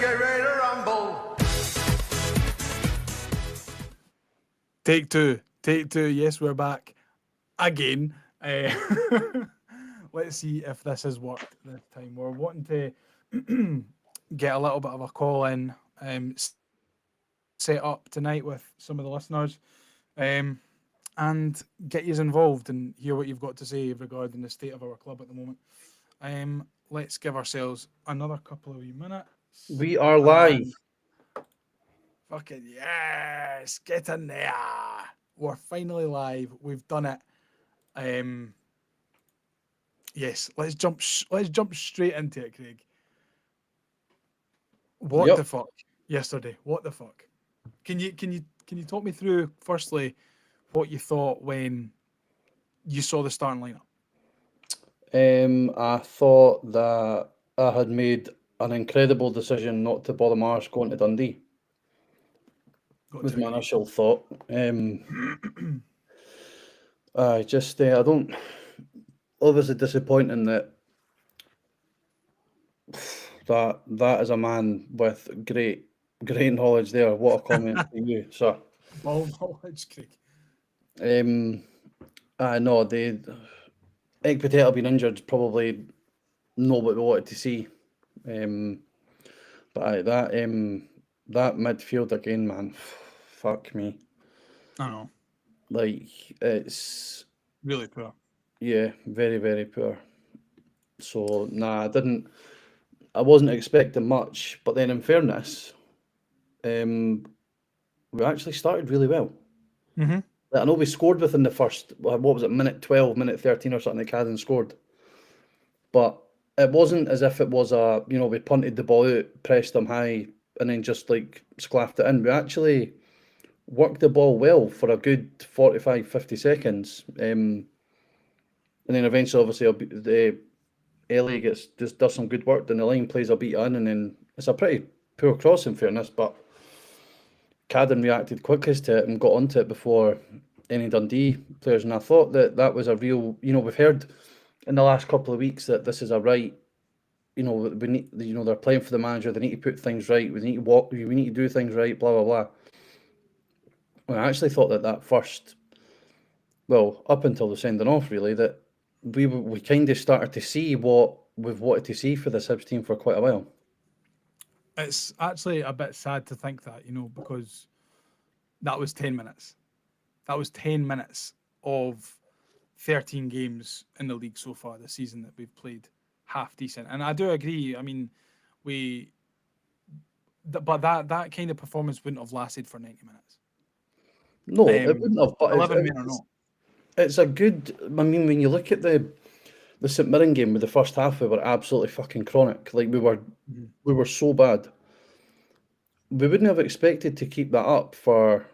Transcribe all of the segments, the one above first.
get ready to rumble. Take two. Yes, we're back again. Let's see if this has worked this time. We're wanting to get a little bit of a call in set up tonight with some of the listeners and get you involved and hear what you've got to say regarding the state of our club at the moment. Let's give ourselves another couple of wee minutes. We are live. Fucking yes, get in there. We're finally live. We've done it. Yes, let's jump straight into it, Craig. What the fuck yesterday? What the fuck? Can you talk me through firstly what you thought when you saw the starting lineup? I thought that I had made an incredible decision not to bother Mars going to Dundee. Was my initial thought. I don't. Obviously disappointing that is a man with great knowledge there. What a comment to you, sir. Ball knowledge, Craig. I know the Egg Potato being injured is probably not what we wanted to see. But that midfield again, man, fuck me. I know. Like, it's really poor. Yeah, very, very poor. So I wasn't expecting much, but then in fairness, we actually started really well. Mm-hmm. I know we scored within the first, what was it, minute 12, minute 13 or something, that Cadden scored. But it wasn't as if it was we punted the ball out, pressed them high, and then just like sclaffed it in. We actually worked the ball well for a good 45, 50 seconds. And then eventually, obviously, Ellie does some good work, then the line plays a beat in, and then it's a pretty poor cross in fairness, but Cadden reacted quickest to it and got onto it before any Dundee players, and I thought that was a real, we've heard in the last couple of weeks that this is a right, we need, they're playing for the manager, they need to put things right, we need to do things right, blah, blah, blah. Well, I actually thought that first, up until the sending off, really, that we kind of started to see what we've wanted to see for this Hibs team for quite a while. It's actually a bit sad to think that, because that was 10 minutes. That was 10 minutes of 13 games in the league so far this season that we've played half decent. And I do agree. I mean, but that kind of performance wouldn't have lasted for 90 minutes. No, it wouldn't have. But 11 men or not. It's a good. I mean, when you look at the St Mirren game with the first half, we were absolutely fucking chronic. Like we were so bad. We wouldn't have expected to keep that up for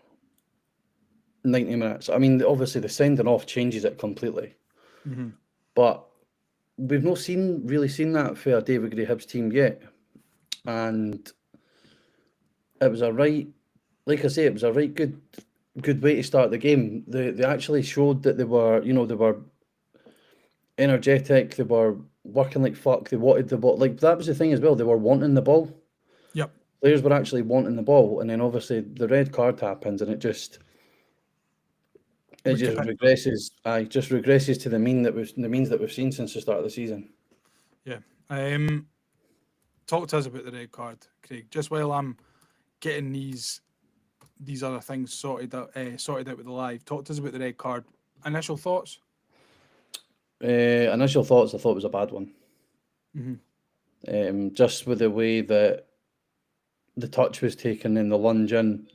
90 minutes. I mean, obviously the sending off changes it completely. Mm-hmm. But we've not really seen that for a David Gray Hibs team yet. And it was a right good way to start the game. They actually showed that they were energetic, they were working like fuck, they wanted the ball. Like, that was the thing as well, they were wanting the ball. Yep. Players were actually wanting the ball, and then obviously the red card happens and it just regresses. Just regresses to the means that we've seen since the start of the season. Yeah. Talk to us about the red card, Craig. Just while I'm getting these other things sorted out with the live. Talk to us about the red card. Initial thoughts? I thought it was a bad one. Mm-hmm. Just with the way that the touch was taken and the lunge in,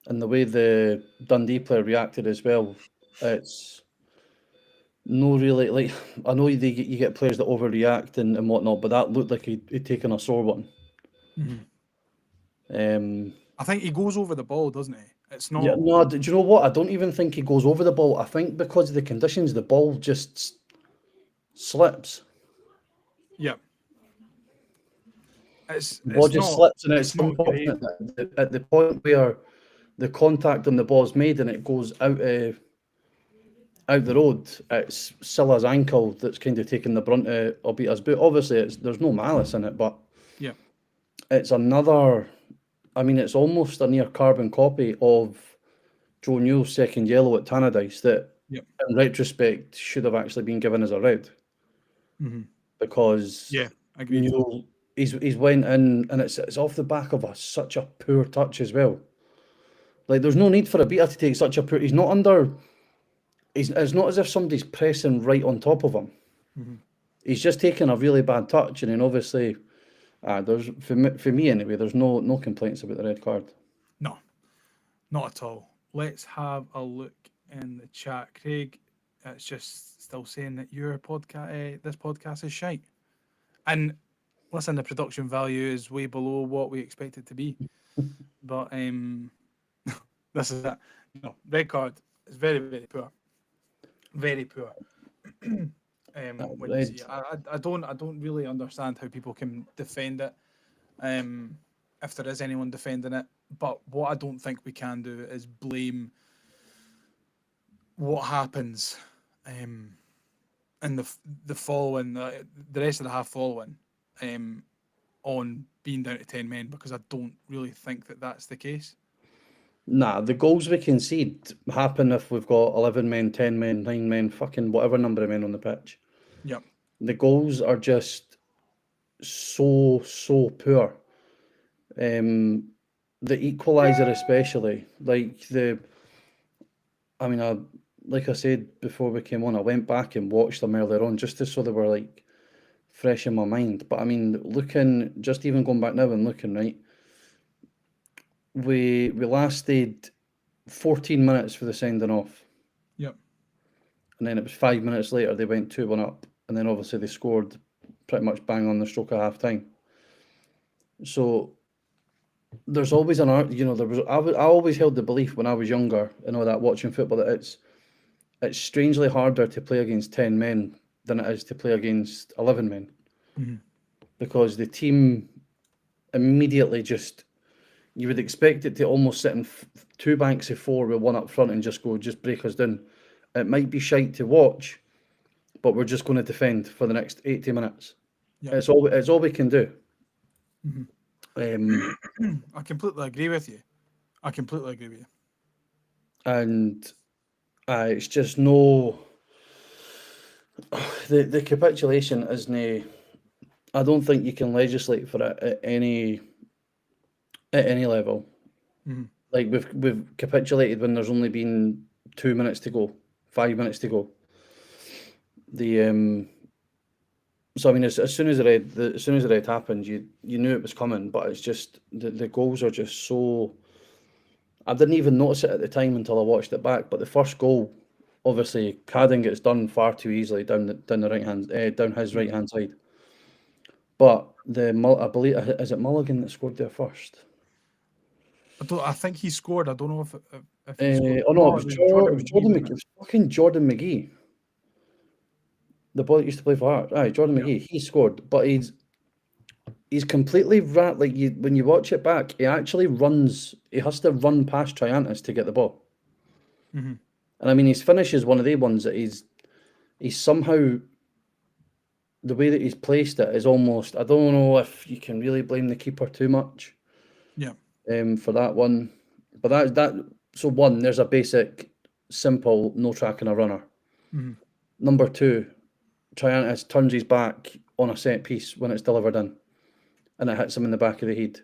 and the way the Dundee player reacted as well. It's no really, like, I know you get players that overreact and whatnot, but that looked like he'd taken a sore one. Mm-hmm. I think he goes over the ball, doesn't he? It's not. Yeah, no, do you know what? I don't even think he goes over the ball. I think because of the conditions, the ball just slips. Yeah. The ball just slips, and it's at the point where the contact on the ball is made and it goes out the road. It's Silla's ankle that's kind of taking the brunt of Obita's boot. Obviously, there's no malice in it, but yeah, it's another. I mean, it's almost a near carbon copy of Joe Newell's second yellow at Tannadice that, Yep. in retrospect, should have actually been given as a red because Yeah, agreed. Newell he's went in and it's off the back of such a poor touch as well. Like there's no need for a beater to take such a poor. He's not under. It's not as if somebody's pressing right on top of him. He's just taken a really bad touch, and then obviously, there's for me anyway. There's no complaints about the red card. No, not at all. Let's have a look in the chat. Craig, it's just still saying that your podcast, this podcast is shite. And listen, the production value is way below what we expect it to be. But this is it. No, red card is very, very poor. Very poor. When you see it. I don't really understand how people can defend it. If there is anyone defending it. But what I don't think we can do is blame what happens in the following, the rest of the half following, on being down to 10 men, because I don't really think that that's the case. Nah, the goals we concede happen if we've got 11 men, 10 men, 9 men, fucking whatever number of men on the pitch. Yep. The goals are just so poor. The equaliser especially, like like I said before we came on, I went back and watched them earlier on just so they were like fresh in my mind. But I mean, just even going back now and looking, right, we lasted 14 minutes for the sending off. Yep. And then it was 5 minutes later they went 2-1 up, and then obviously they scored pretty much bang on the stroke of half time. So there's always an art, I always held the belief when I was younger and all that, watching football, that it's strangely harder to play against 10 men than it is to play against 11 men. Because the team immediately you would expect it to almost sit in two banks of four with one up front and just break us down. It might be shite to watch, but we're just going to defend for the next 80 minutes. Yep. It's all we can do. I completely agree with you. And it's just no. The capitulation isn't. I don't think you can legislate for it at any level. Like we've capitulated when there's only been 2 minutes to go, 5 minutes to go. So I mean, as soon as the red happened, you knew it was coming, but it's just the goals are just so. I didn't even notice it at the time until I watched it back. But the first goal, obviously, Cadden gets done far too easily down the right hand, down his right hand side. But I believe, is it Mulligan that scored there first? I think he scored. I don't know if he scored. Oh no, it was Jordan McGee. It was fucking Jordan McGee. The boy that used to play for Heart. Aye, Jordan McGee. He scored, but he's completely when you watch it back, he actually runs. He has to run past Triantis to get the ball. And I mean, his finish is one of the ones that he's somehow, the way that he's placed it is almost. I don't know if you can really blame the keeper too much. Yeah. For that one, but that. So one, there's a basic, simple no tracking a runner. Number two, Triantis turns his back on a set piece when it's delivered in, and it hits him in the back of the head.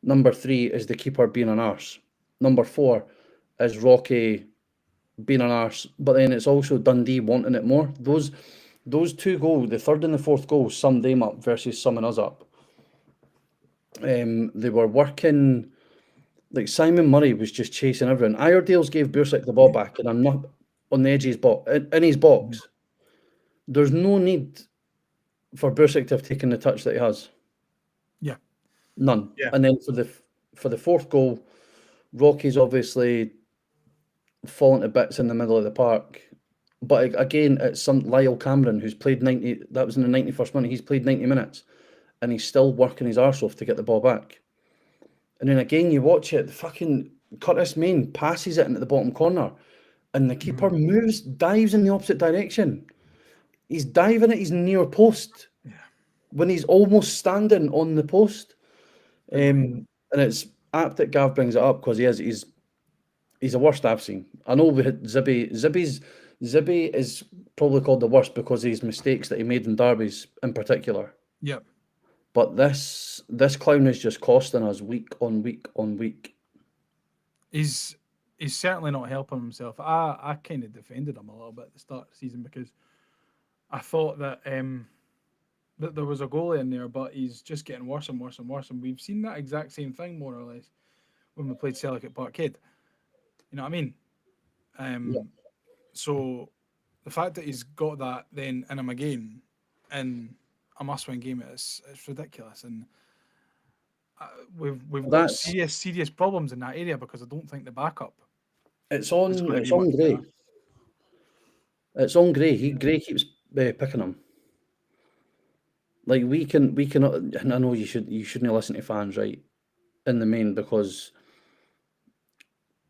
Number three is the keeper being an arse. Number four is Rocky being an arse, but then it's also Dundee wanting it more. Those two goals, the third and the fourth goals, summed them up versus summing us up. They were working, like Simon Murray was just chasing everyone. Iredale's gave Bursik the ball back, and I'm not on the edge of his box, in his box. There's no need for Bursik to have taken the touch that he has. Yeah. None. Yeah. And then for the fourth goal, Rocky's obviously fallen to bits in the middle of the park. But again, it's some Lyle Cameron who's played 90, that was in the 91st minute, he's played 90 minutes and he's still working his arse off to get the ball back. And then again, you watch it, fucking Curtis Main passes it into the bottom corner and the keeper dives in the opposite direction. He's diving at his near post when he's almost standing on the post. Agreed. And it's apt that Gav brings it up because he's the worst I've seen. I know we had Zibby. Zibby is probably called the worst because of his mistakes that he made in derbies in particular. Yep. But this clown is just costing us week on week on week. He's he's certainly not helping himself. I kind of defended him a little bit at the start of the season because I thought that there was a goalie in there, but he's just getting worse and worse and worse. And we've seen that exact same thing more or less when we played Celtic at Parkhead. You know what I mean? Yeah. Um, so the fact that he's got that then in him again in a must-win game is it's ridiculous. And we've got That's serious problems in that area because I don't think the backup it's is on going to it's be on much Gray. better. It's on Gray. Yeah. Gray keeps picking him. Like we can. And I know you shouldn't listen to fans, right? In the main, because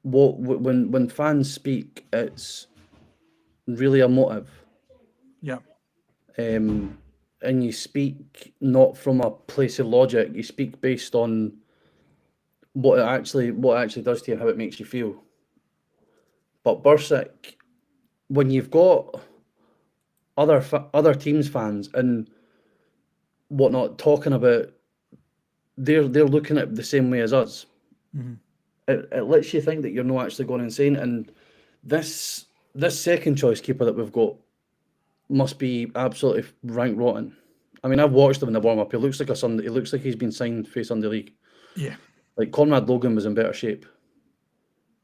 when fans speak, it's really emotive, Yeah. um, and you speak not from a place of logic. You speak based on what it actually does to you, how it makes you feel. But Bursick, when you've got other teams fans and whatnot talking about, they're looking at it the same way as us. Hmm. It lets you think that you're not actually going insane. And this this second choice keeper that we've got must be absolutely rank rotten. I mean, I've watched him in the warm up. He looks like a Sunday. He looks like he's been signed for Sunday League. Yeah. Like Conrad Logan was in better shape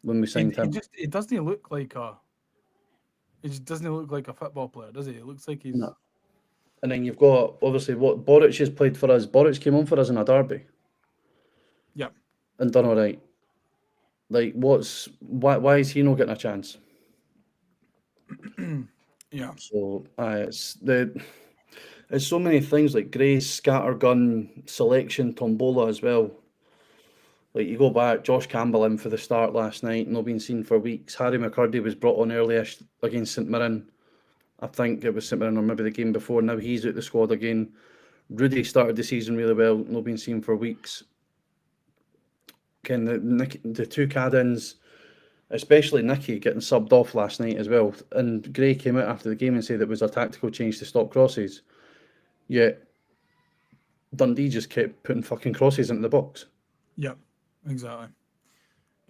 when we He signed he him. just it doesn't look like a it just doesn't look like a football player, does he? It looks like he's No. And then you've got obviously what Boric has played for us. Boric came on for us in a derby yeah. and done all right. Like, why is he not getting a chance? Yeah. So, it's so many things like Gray's scattergun selection tombola as well. Like you go back, Josh Campbell in for the start last night, not been seen for weeks. Harry McCurdy was brought on early-ish against St Mirren. I think it was St Mirren or maybe the game before. Now he's out the squad again. Rudy started the season really well, not been seen for weeks. Ken, the two Cadins, especially Nicky, getting subbed off last night as well. And Gray came out after the game and said it was a tactical change to stop crosses. Yet Dundee just kept putting fucking crosses into the box. Yeah. Exactly.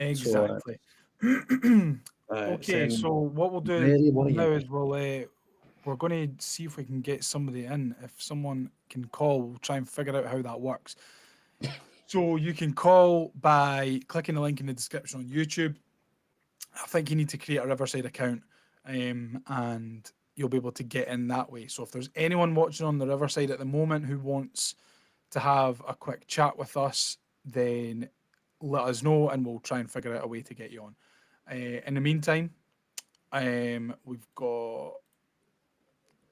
So Exactly. it's Okay, so what we'll do very now worrying. is we're going to see if we can get somebody in. If someone can call, we'll try and figure out how that works. So you can call by clicking the link in the description on YouTube. I think you need to create a Riverside account, and you'll be able to get in that way. So if there's anyone watching on the Riverside at the moment who wants to have a quick chat with us, then let us know, and we'll try and figure out a way to get you on. In the meantime, we've got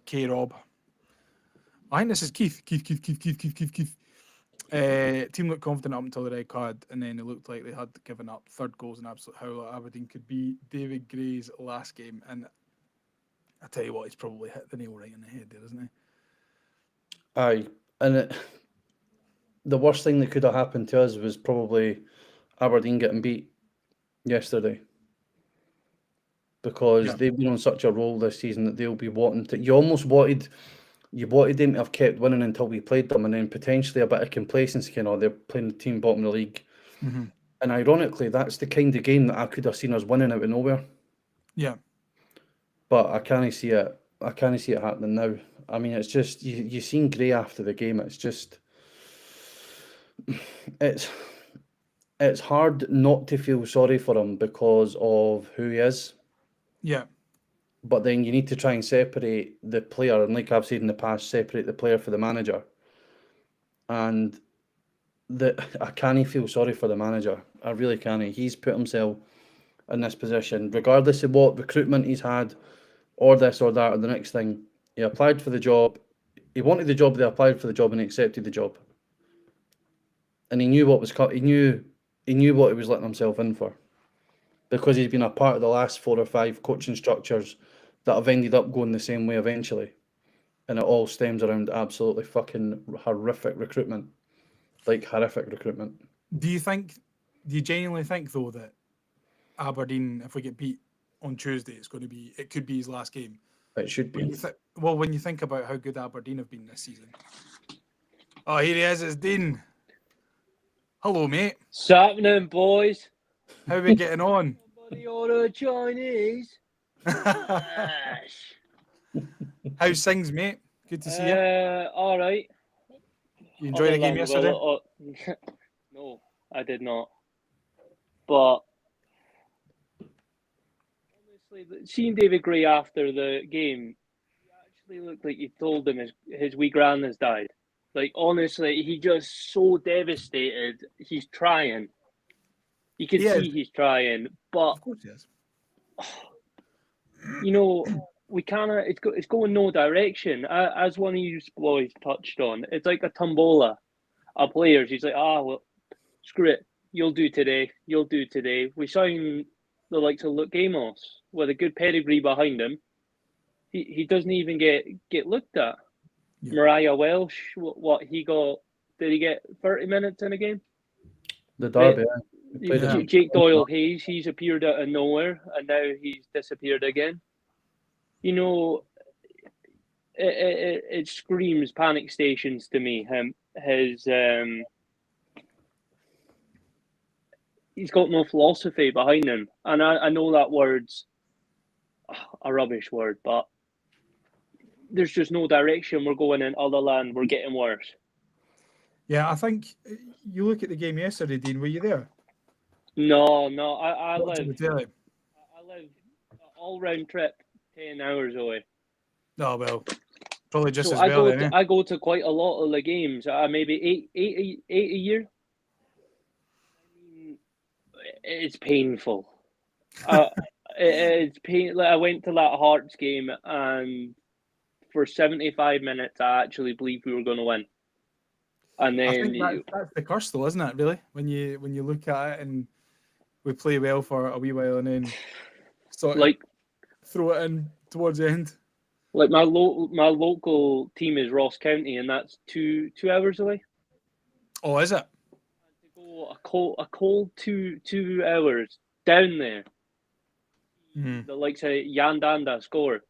K Rob. I think this is Keith. Keith. Team looked confident up until the red card, and then it looked like they had given up. Third goal's an absolute howler. Aberdeen could be David Gray's last game, and I tell you what, he's probably hit the nail right in the head there, isn't he? Aye, and the worst thing that could have happened to us was probably Aberdeen getting beat yesterday because Yeah. they've been on such a roll this season that they'll be wanting to. You wanted them to have kept winning until we played them, and then potentially a bit of complacency. They're playing the team bottom of the league, Hmm. and ironically, that's the kind of game that I could have seen us winning out of nowhere. Yeah. But I can't see it. I can't see it happening now. I mean, it's just you seen Gray after the game. It's just it's it's hard not to feel sorry for him because of who he is. Yeah. But then you need to try and separate the player, and like I've said in the past, separate the player for the manager. And I can't feel sorry for the manager. I really can't. He's put himself in this position, regardless of what recruitment he's had, or this or that or the next thing. He applied for the job. He wanted the job. They applied for the job, and he accepted the job. And he knew what was cut. He knew what he was letting himself in for because he's been a part of the last 4 or 5 coaching structures that have ended up going the same way eventually. And it all stems around absolutely fucking horrific recruitment. like horrific recruitment. Do you genuinely think though that Aberdeen, if we get beat on Tuesday, it could be his last game? It should be. When you think about how good Aberdeen have been this season. Oh, here he is, it's Dean. Hello, mate. What's happening, boys? How are we getting on? Somebody order Chinese. How's things, mate? Good to see you. All right. You enjoyed the game yesterday? No, I did not. But honestly, seeing David Gray after the game, he actually looked like he told him his wee gran has died. Like, honestly, he just so devastated. He's trying. You can see he's trying, but of course he is. You know, we cannot. It's going no direction. As one of you boys touched on, it's like a tombola of players. He's like, well, screw it. You'll do today. We sign the likes of Luke Amos with a good pedigree behind him. He doesn't even get looked at. Yeah. Mariah Welsh, what he got? Did he get 30 minutes in a game? The derby. Jake Doyle Hayes, he's appeared out of nowhere and now he's disappeared again. You know, it screams panic stations to me. He's got no philosophy behind him, and I know that word's a rubbish word, but there's just no direction we're going in other than we're getting worse. Yeah, I think you look at the game yesterday, Dean. Were you there? No. I live an all-round trip, 10 hours away. Oh, well, probably just so as well. I go to quite a lot of the games. Maybe eight a year. I mean, it's painful. It's pain. Like, I went to that Hearts game, and for 75 minutes, I actually believed we were going to win. And then I think that's the curse, though, isn't it? Really, when you look at it and we play well for a wee while and then sort of throw it in towards the end. Like my local team is Ross County, and that's two hours away. Oh, is it? To go a cold 2 hours down there. Mm. The likes of Yandanda score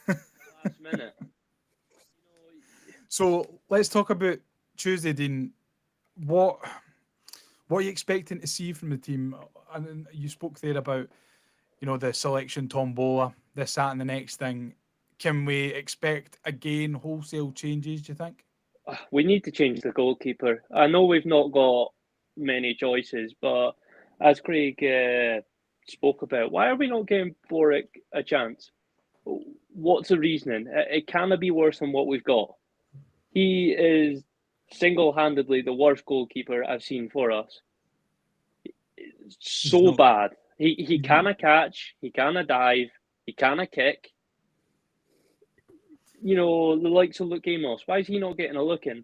last minute. So let's talk about Tuesday, Dean. What are you expecting to see from the team? And you spoke there about, the selection tombola, this, that, and the next thing. Can we expect again wholesale changes, do you think? We need to change the goalkeeper. I know we've not got many choices, but as Craig spoke about, why are we not giving Boric a chance? What's the reasoning? It cannot be worse than what we've got. He is single-handedly the worst goalkeeper I've seen for us. So bad. He cannot catch, he cannot dive, he cannot kick. The likes of Luke Amos. Why is he not getting a look in?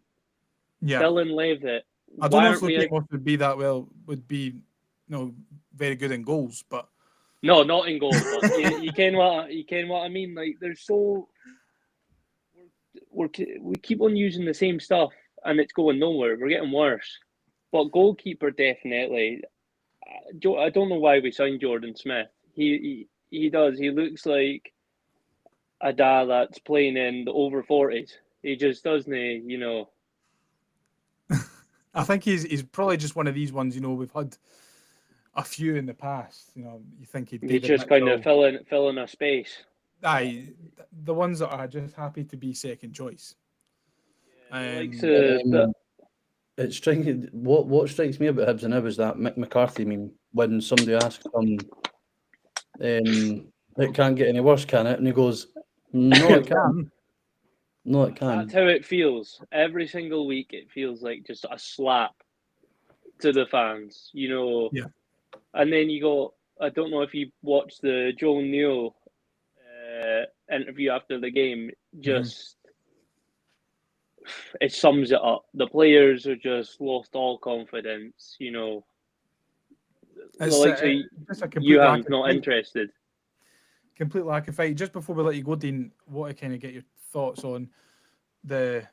Yeah. Dylan Levitt. I don't know if Luke Amos would be very good in goals, but no, not in goals. But you ken what I mean. Like, we keep on using the same stuff, and it's going nowhere. We're getting worse. But goalkeeper, definitely. I don't know why we signed Jordan Smith. He does. He looks like a dad that's playing in the over 40s. He just doesn't. I think he's probably just one of these ones. We've had a few in the past. You think he's just kind of fill in a space. Aye, the ones that are just happy to be second choice. It's striking. What strikes me about Hibs and Hibs is that Mick McCarthy meme when somebody asks him, "It can't get any worse, can it?" And he goes, "No, it can. No, it can." That's how it feels. Every single week, it feels like just a slap to the fans. Yeah. And then you go. I don't know if you watched the Joe Neal interview after the game. Just. It sums it up. The players are just lost all confidence. You have not interested. Complete lack of fight. Just before we let you go, Dean, what I kind of get your thoughts on the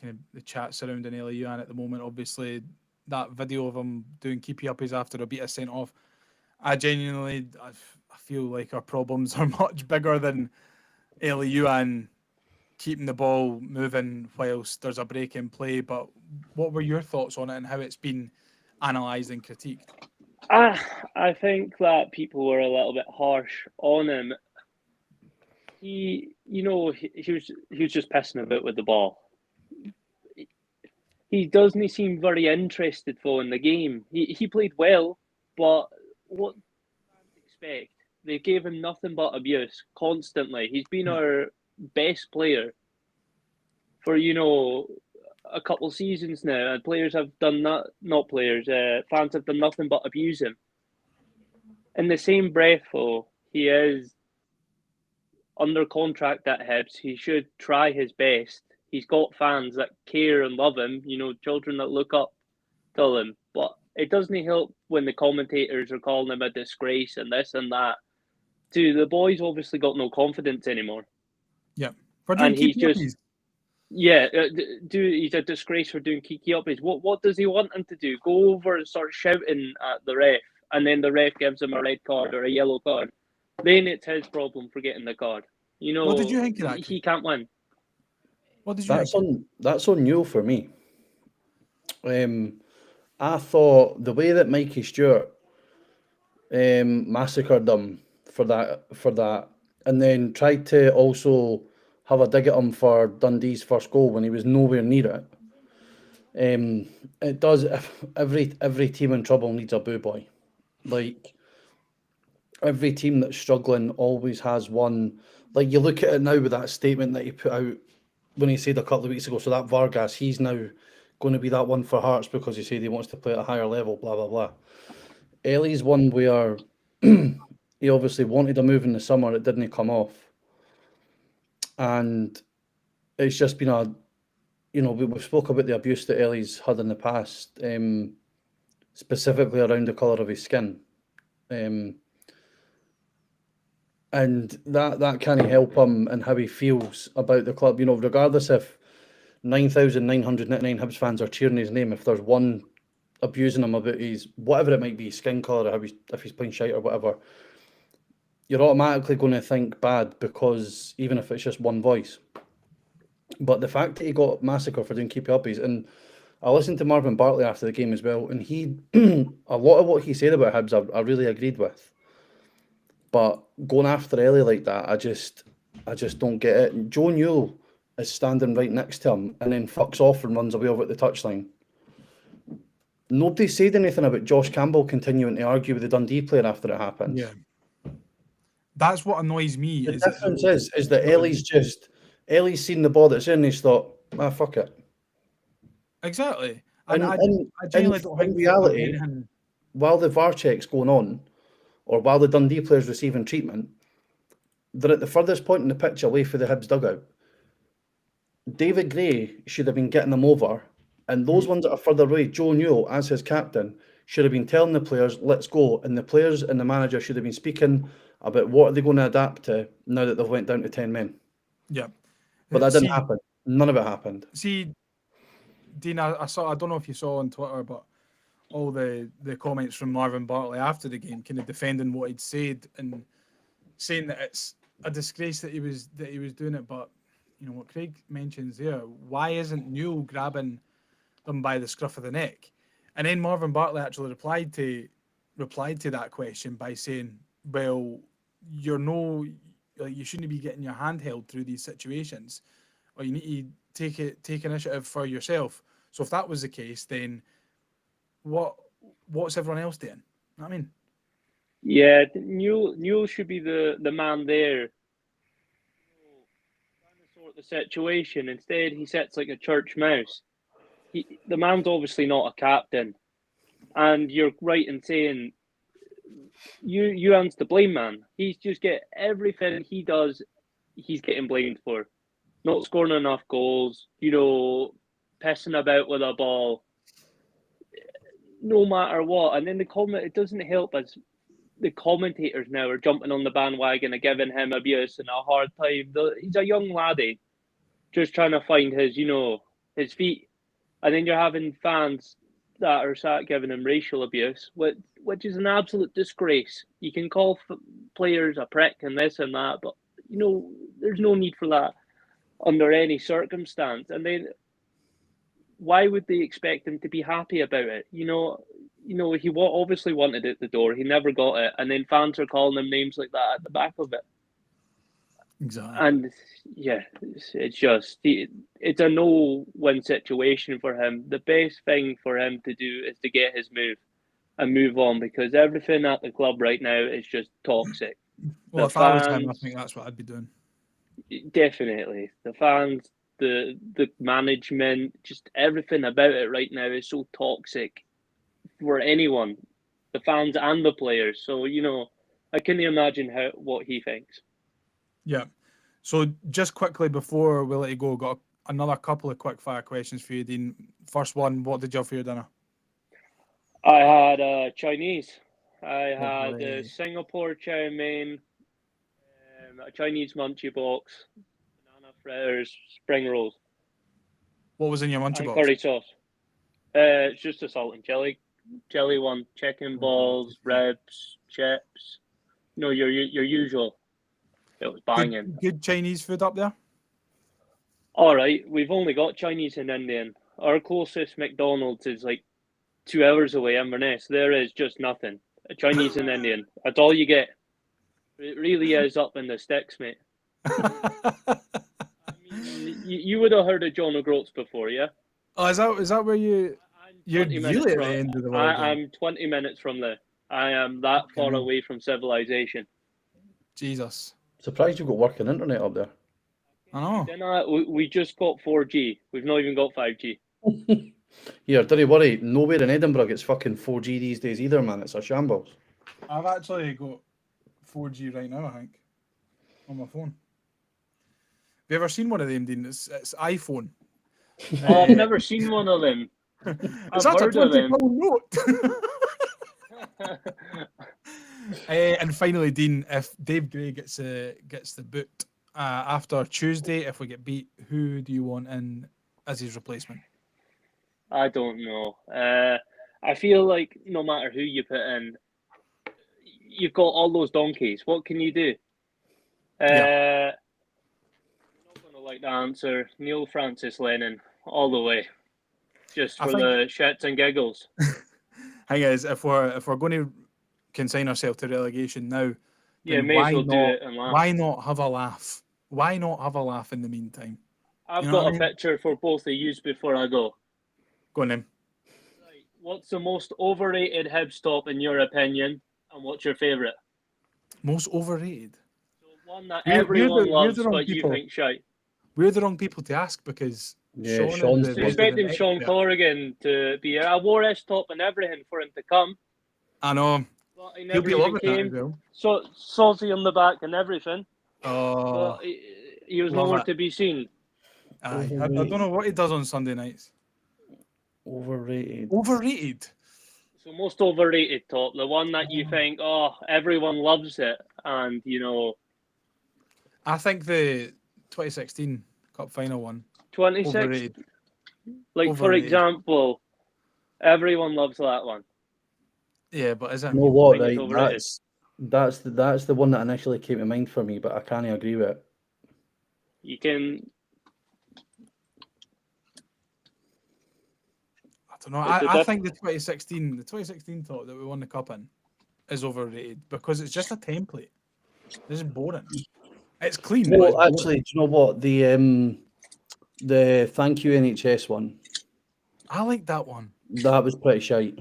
kind of the chat surrounding Ellie at the moment. Obviously, that video of him doing keepy uppies after a beat is sent off. I feel like our problems are much bigger than Ellie and keeping the ball moving whilst there's a break in play. But what were your thoughts on it and how it's been analysed and critiqued? I think that people were a little bit harsh on him. He was just pissing about with the ball. He doesn't seem very interested in the game. He played well, but what fans expect? They gave him nothing but abuse constantly. He's been our best player for a couple seasons now, and players have done fans have done nothing but abuse him. In the same breath, though, he is under contract at Hibs. He should try his best. He's got fans that care and love him, children that look up to him. But it doesn't help when the commentators are calling him a disgrace and this and that. The boys obviously got no confidence anymore. Yeah. And he's just... Yeah, he's a disgrace for doing kiki uppies. What does he want him to do? Go over and start shouting at the ref, and then the ref gives him a red card or a yellow card. Then it's his problem for getting the card. What did you think of that? He can't win. What did you think? That's on you for me. I thought the way that Mikey Stewart massacred them for that, and then tried to also have a dig at him for Dundee's first goal when he was nowhere near it. It does. Every team in trouble needs a boo boy. Like, every team that's struggling always has one. Like, you look at it now with that statement that he put out when he said a couple of weeks ago. So that Vargas, he's now going to be that one for Hearts because he said he wants to play at a higher level. Blah blah blah. Ellie's one where he obviously wanted a move in the summer. It didn't come off. And it's just been we've spoke about the abuse that Ellie's had in the past, specifically around the colour of his skin. And that can't help him and how he feels about the club. Regardless if 9,999 Hibs fans are cheering his name, if there's one abusing him about his, whatever it might be, skin colour, or if he's playing shite or whatever, you're automatically going to think bad, because even if it's just one voice. But the fact that he got massacred for doing keepy uppies, and I listened to Marvin Bartley after the game as well, and he a lot of what he said about Hibs I really agreed with. But going after Ellie like that, I just don't get it. And Joe Newell is standing right next to him and then fucks off and runs away over at the touchline. Nobody said anything about Josh Campbell continuing to argue with the Dundee player after it happened. Yeah. That's what annoys me. The difference is that Ellie's seen the ball that's in and he's thought, fuck it. Exactly. And I genuinely don't think in reality, while the VAR check's going on, or while the Dundee player's receiving treatment, they're at the furthest point in the pitch away from the Hibs dugout. David Gray should have been getting them over, and those ones that are further away, Joe Newell, as his captain, should have been telling the players, let's go, and the players and the manager should have been speaking about what are they going to adapt to now that they've went down to 10 men. Yeah. But that didn't happen. None of it happened. See, Dean, I don't know if you saw on Twitter, but all the comments from Marvin Bartley after the game, kind of defending what he'd said and saying that it's a disgrace that he was doing it. But what Craig mentions there, why isn't Newell grabbing them by the scruff of the neck? And then Marvin Bartley actually replied to that question by saying, well, you shouldn't be getting your hand held through these situations, or you need to take initiative for yourself. So if that was the case, then what's everyone else doing? You know what I mean? Yeah, Newell should be the man there, trying to sort the situation. Instead, he sits like a church mouse. The man's obviously not a captain, and you're right in saying Youan's to blame, man. He's just get everything he does, he's getting blamed for. Not scoring enough goals, pissing about with a ball, no matter what. And then it doesn't help as the commentators now are jumping on the bandwagon and giving him abuse and a hard time. He's a young laddie, just trying to find his his feet. And then you're having fans that are sat giving him racial abuse, which is an absolute disgrace. You can call players a prick and this and that, but there's no need for that under any circumstance. And then why would they expect him to be happy about it? He obviously wanted it at the door. He never got it, and then fans are calling him names like that at the back of it. Exactly. And yeah, it's a no-win situation for him. The best thing for him to do is to get his move and move on, because everything at the club right now is just toxic. Well, if I was him, I think that's what I'd be doing. Definitely. The fans, the management, just everything about it right now is so toxic for anyone, the fans and the players. So, I can't imagine what he thinks. Yeah. So just quickly before we let you go, got another couple of quick fire questions for you, Dean. First one, what did you have for your dinner? I had Chinese. I had a Singapore chow mein, a Chinese munchie box, banana fritters, spring rolls. What was in your munchie and box? Curry sauce. It's just a salt and chili one, chicken balls, ribs, chips. Your usual. It was banging. Good Chinese food up there? All right, we've only got Chinese and Indian. Our closest McDonald's is like 2 hours away, Inverness. There is just nothing. Chinese and Indian. That's all you get. It really is up in the sticks, mate. You would have heard of John O'Groats before, yeah? Oh, is that where you're really at the end of the world? I'm 20 minutes from there. I am that far away from civilization. Jesus. Surprised you've got working internet up there. I know. Then we just got 4G. We've not even got 5G. Here, don't you worry. Nowhere in Edinburgh gets fucking 4G these days either, man. It's a shambles. I've actually got 4G right now, I think, on my phone. Have you ever seen one of them, Dean? It's iPhone. Oh, I've never seen one of them. I've heard of them. And finally, Dean, if Dave Gray gets the boot after Tuesday, if we get beat, who do you want in as his replacement? I don't know. I feel like no matter who you put in, you've got all those donkeys. What can you do? Yeah. I'm not going to like the answer. Neil Francis Lennon, all the way. Just for the shits and giggles. Hey guys, if we're going to consign ourselves to relegation now, yeah, may as well do it and laugh. Why not have a laugh? Why not have a laugh in the meantime? I've got a picture for both of you before I go. Go on then. Right. What's the most overrated Hibs top in your opinion, and what's your favourite? Most overrated? So one that everyone loves, but you think shite. We're the wrong people to ask because Sean's expecting Sean Corrigan to be here. I wore his top and everything for him to come. I know. But he He'll never be even loving came. that as well. So saucy on the back and everything. Oh, but he was nowhere to be seen. I don't know what he does on Sunday nights. Overrated. So most overrated top, the one that you think, everyone loves it, and I think the 2016 Cup final one. 26. Overrated. For example, everyone loves that one. Yeah, but is it? You know what? Right, that's the one that initially came to mind for me, but I can't agree with it. You can. I don't know. I think the 2016 top that we won the cup in is overrated because it's just a template. This is boring. It's clean. Well, actually, do you know what the thank you NHS one? I like that one. That was pretty shite.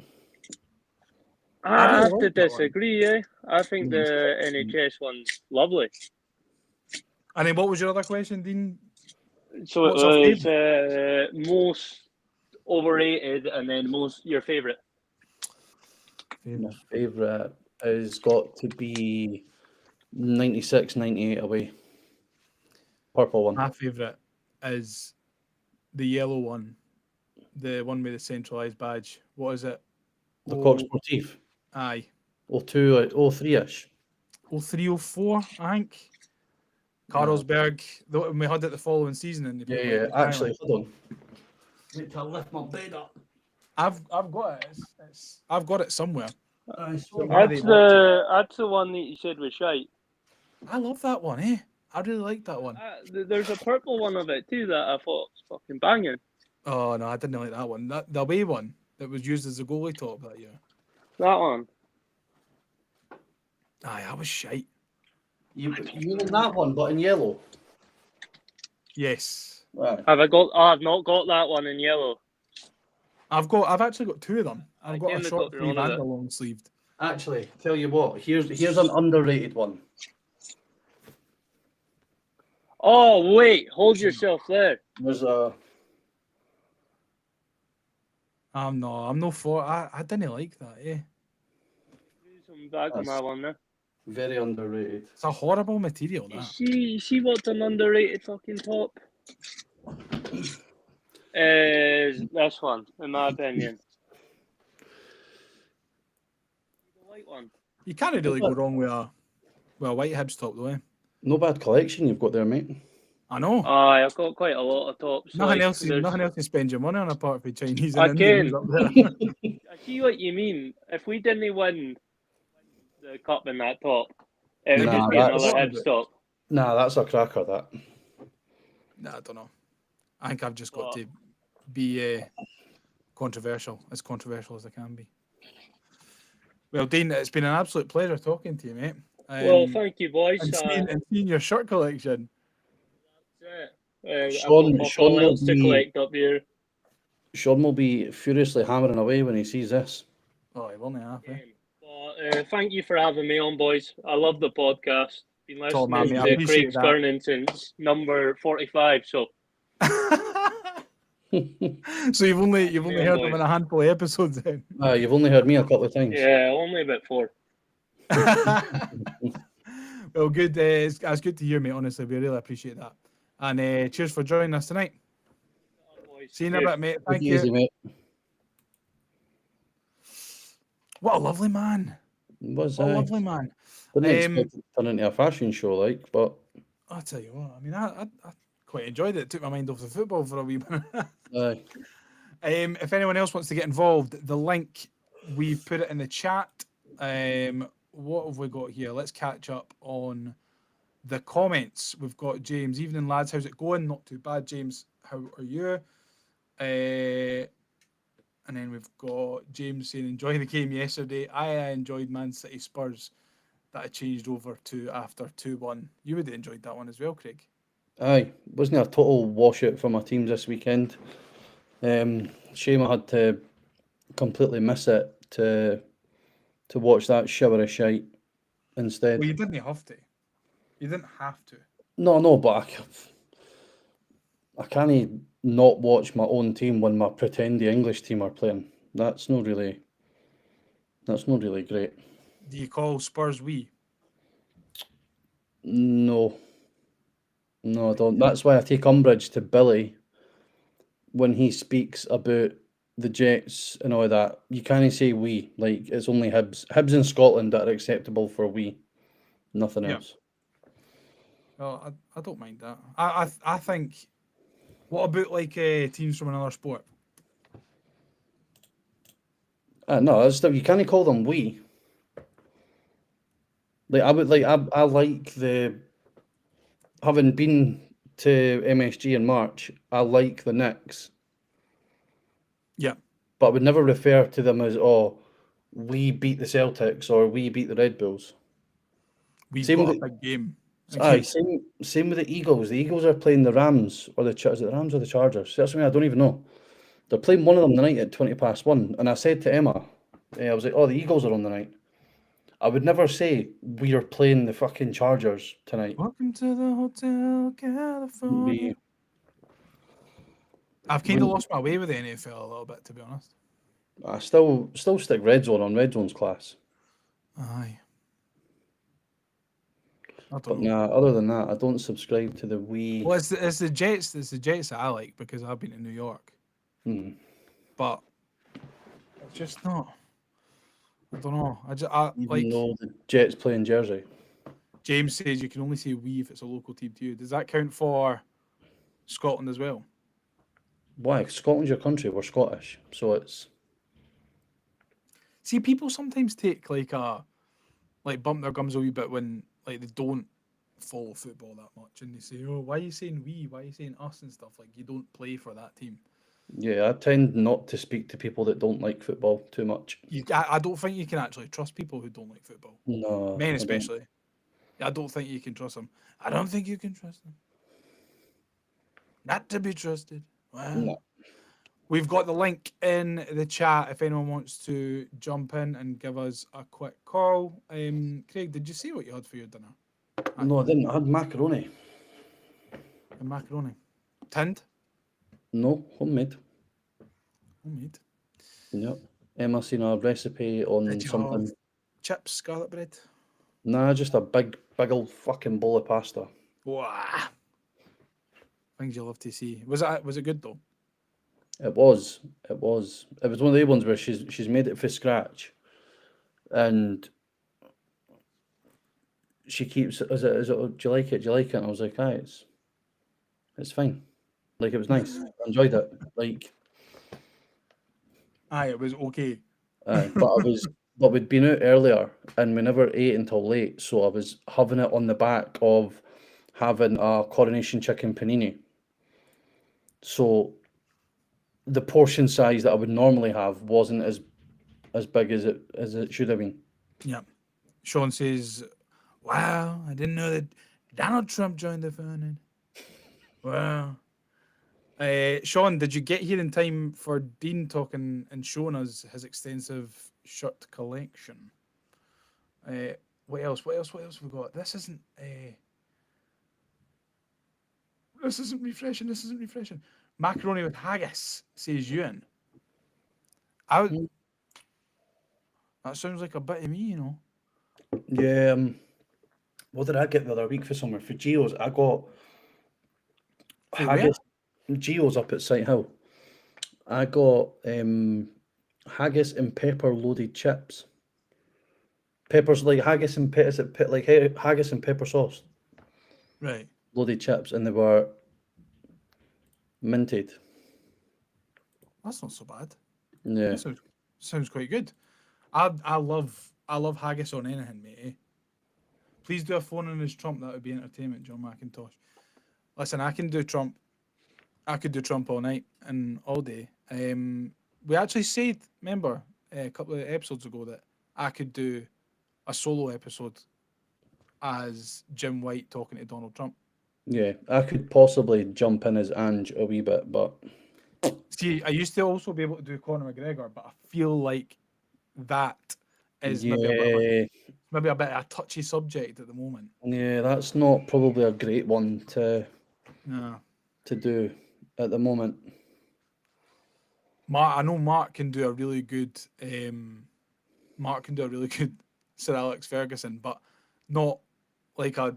I have to disagree. I think the NHS one's lovely. And then, what was your other question, Dean? So it was most overrated, and then your favourite. My favourite has got to be 96, 98 away. Purple one. My favourite is the yellow one, the one with the centralised badge. What is it? The Coq Sportif. Aye. 02, 03-ish. 03, 04, I think. Carlsberg. We had it the following season. Yeah. Actually, hold on. Wait till I lift my bed up. I've got it. I've got it somewhere. That's the one that you said was shite. I love that one, eh? I really like that one. There's a purple one of it too that I thought was fucking banging. Oh no, I didn't like that one. The away one that was used as a goalie top that year. That one. Aye, that was shite. You mean that one, but in yellow? Yes. Right. Have I got? Oh, I've not got that one in yellow. I've actually got two of them. I've got a came the short got sleeve one of and a it. long sleeved. Actually, tell you what, here's an underrated one. Oh wait, hold yourself there. There's a I'm no for. I didn't like that, eh? Do some back on that one there. very underrated. It's a horrible material, that. See what's an underrated fucking top? Is this one, in my opinion. The white one. You can't really go wrong with a white Hibs top, though, eh? No bad collection you've got there, mate. I know. Aye, I've got quite a lot of tops. Nothing else to spend your money on apart from Chinese and I Indians can. up there. I see what you mean. If we didn't win the cup in that top, it would Nah, just be another Hibs top. Nah, that's a cracker, that. Nah, I don't know. I think I've just got to be controversial as I can be. Well, Dean, it's been an absolute pleasure talking to you, mate. Well, thank you, boys. And seeing your shirt collection. That's it. Sean what else to collect up here. Sean will be furiously hammering away when he sees this. Oh, he won't have, eh? But, thank you for having me on, boys. I love the podcast. Been listening man, mate, I to Craig's that. Burning since number 45. So so you've only heard them in a handful of episodes then. You've only heard me a couple of times. Yeah, only about 4. Well, good. It's good to hear, mate. Honestly, we really appreciate that. And cheers for joining us tonight. See you in a bit, mate. Thank you. Easy, mate. What a lovely man. What a lovely man. Didn't expect it to turn into a fashion show, like, but I'll tell you what. I mean, I quite enjoyed it. It took my mind off the football for a wee minute. Aye. If anyone else wants to get involved, the link, we put it in the chat. What have we got here? Let's catch up on the comments. We've got James. Evening, lads. How's it going? Not too bad, James. How are you? And then we've got James saying, enjoy the game yesterday. I enjoyed Man City Spurs that I changed over to after 2-1. You would have enjoyed that one as well, Craig. Aye. Wasn't it a total washout for my teams this weekend? Shame I had to completely miss it to watch that shower of shite instead. Well, you didn't have to. You didn't have to. No, but I can't not watch my own team when my pretendy English team are playing. That's not really great. Do you call Spurs we? No, I don't. That's why I take umbrage to Billy when he speaks about the Jets and all that. You can't say we. Like, it's only Hibs in Scotland that are acceptable for we. Nothing else. Well, I don't mind that. I think. What about like teams from another sport? No, that's still, you can't call them we. Like, I like the, having been to MSG in March, I like the Knicks. Yeah. But I would never refer to them as, we beat the Celtics or we beat the Red Bulls. We got a big game. Aye, same with the Eagles. The Eagles are playing the Rams, or is it the Rams or the Chargers? That's what I don't even know. They're playing one of them tonight at 1:20, and I said to Emma, I was like, the Eagles are on the night. I would never say we are playing the fucking Chargers tonight. Welcome to the Hotel California. I've kind of lost my way with the NFL a little bit, to be honest. I still stick Red Zone on Red Zone's class. Aye. But nah, other than that, I don't subscribe to the we. Well, it's the Jets. It's the Jets that I like because I've been to New York. But it's just not. I don't know. Even though the Jets play in Jersey. James says you can only say we if it's a local team to you. Does that count for Scotland as well? Why? Scotland's your country. We're Scottish, so it's. See, people sometimes take like bump their gums a wee bit when like they don't follow football that much, and they say, "Oh, why are you saying we? Why are you saying us and stuff?" Like you don't play for that team. Yeah, I tend not to speak to people that don't like football too much. I don't think you can actually trust people who don't like football, No, men I don't. especially. I don't think you can trust them. I don't think you can trust them. Not to be trusted. Wow. No. We've got the link in the chat if anyone wants to jump in and give us a quick call. Craig, did you see what you had for your dinner? No, I didn't. I had macaroni. The macaroni. Tinned? No, homemade. Homemade. Yep. Emma seen a recipe on Did you something. have chips, scarlet bread? Nah, just a big old fucking bowl of pasta. Wow. Things you love to see. Was it good though? It was. It was. It was one of the ones where she's made it from scratch, and she keeps. Is it? Do you like it? Do you like it? And I was like, it's fine. Like it was nice. I enjoyed it. Like, Aye, it was okay. but we'd been out earlier and we never ate until late, so I was having it on the back of having a coronation chicken panini. So the portion size that I would normally have wasn't as big as it should have been. Yeah. Sean says, "Wow, I didn't know that Donald Trump joined the fun." Wow. Sean, did you get here in time for Dean talking and showing us his extensive shirt collection? What else? What else have we got? This isn't refreshing. This isn't refreshing. Macaroni with haggis, says Ewan. That sounds like a bit of me, you know. Yeah. What did I get the other week for summer? For Geo's, I got For haggis. Geo's up at Sight Hill. I got haggis and pepper loaded chips. Peppers like haggis and haggis and pepper sauce Right. loaded chips, and they were minted. That's not so bad. Yeah. That sounds quite good. I love haggis on anything, mate. Eh? Please do a phone in his Trump. That would be entertainment, John McIntosh. Listen, I can do Trump. I could do Trump all night and all day. We actually said, remember, a couple of episodes ago that I could do a solo episode as Jim White talking to Donald Trump. Yeah, I could possibly jump in as Ange a wee bit, but see, I used to also be able to do Conor McGregor, but I feel like that is maybe a bit of a touchy subject at the moment. Yeah, that's not probably a great one to do at the moment. I know Mark can do a really good Sir Alex Ferguson, but not like a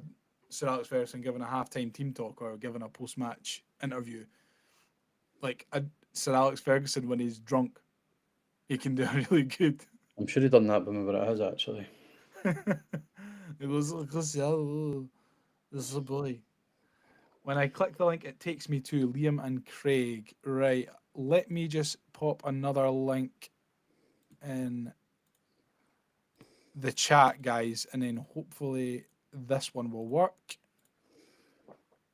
Sir Alex Ferguson giving a halftime team talk or giving a post-match interview. Like a Sir Alex Ferguson when he's drunk, he can do a really good. I'm sure he done that, but maybe it has actually. It was like this is a boy. When I click the link, it takes me to Liam and Craig. Right, let me just pop another link in the chat, guys, and then hopefully this one will work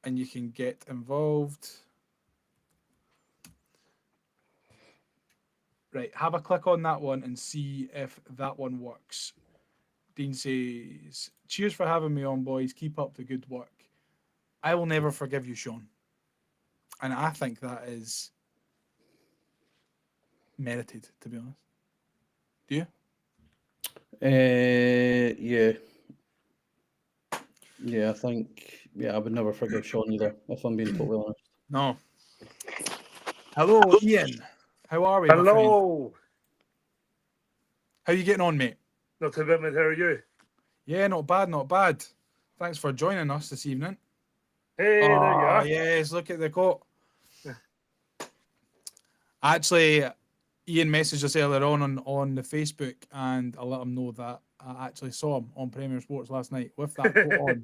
and you can get involved. Right, have a click on that one and see if that one works. Dean says, "Cheers for having me on, boys. Keep up the good work. I will never forgive you, Sean." And I think that is merited, to be honest. Do you? Yeah. Yeah, I think, I would never forgive Sean either, if I'm being totally honest. No. Hello, Ian. How are we? Hello. How you getting on, mate? Not too bad, mate. How are you? Yeah, not bad, not bad. Thanks for joining us this evening. Hey, there you are. Yes, look at the coat. Actually, Ian messaged us earlier on the Facebook, and I let him know that I actually saw him on Premier Sports last night with that coat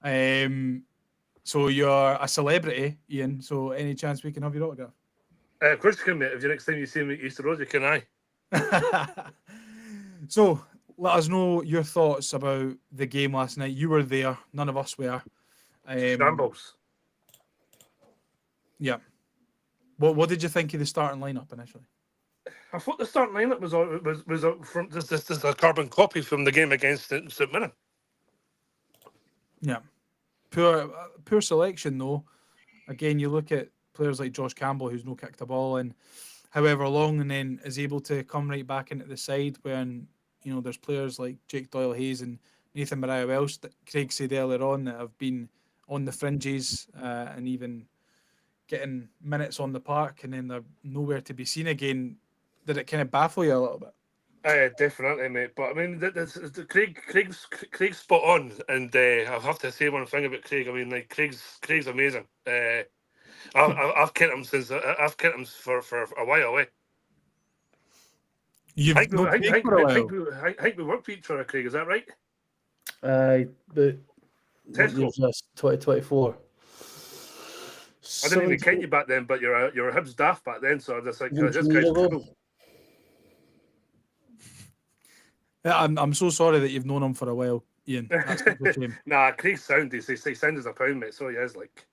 on. So you're a celebrity, Ian. So any chance we can have your autograph? Of course you can, mate. If you next time you see me at Easter Road, you can, aye. So let us know your thoughts about the game last night. You were there. None of us were. Shambles. Yeah. What did you think of the starting lineup initially? I thought the starting lineup was from this is a carbon copy from the game against St Mirren. Yeah. Poor selection though. Again, you look at players like Josh Campbell, who's no kicked a ball in however long, and then is able to come right back into the side when there's players like Jake Doyle Hayes and Nathan Mariah Welsh that Craig said earlier on that have been on the fringes and even getting minutes on the park, and then they're nowhere to be seen again. Did it kind of baffle you a little bit? Definitely, mate. But I mean, Craig's spot on, and I have to say one thing about Craig. I mean, like Craig's amazing. I've kept him for a while. You've I think no Craig for a while. we worked with each other, Craig. Is that right? But what Tesco. year was this? 2024. I didn't even count you back then, but you're a Hibs daft back then, so I just like this 17 guy's years ago. cool. Yeah, I'm so sorry that you've known him for a while, Ian. That's a shame. Nah, Craig's sound. He sounds as a pound, mate. So he is like.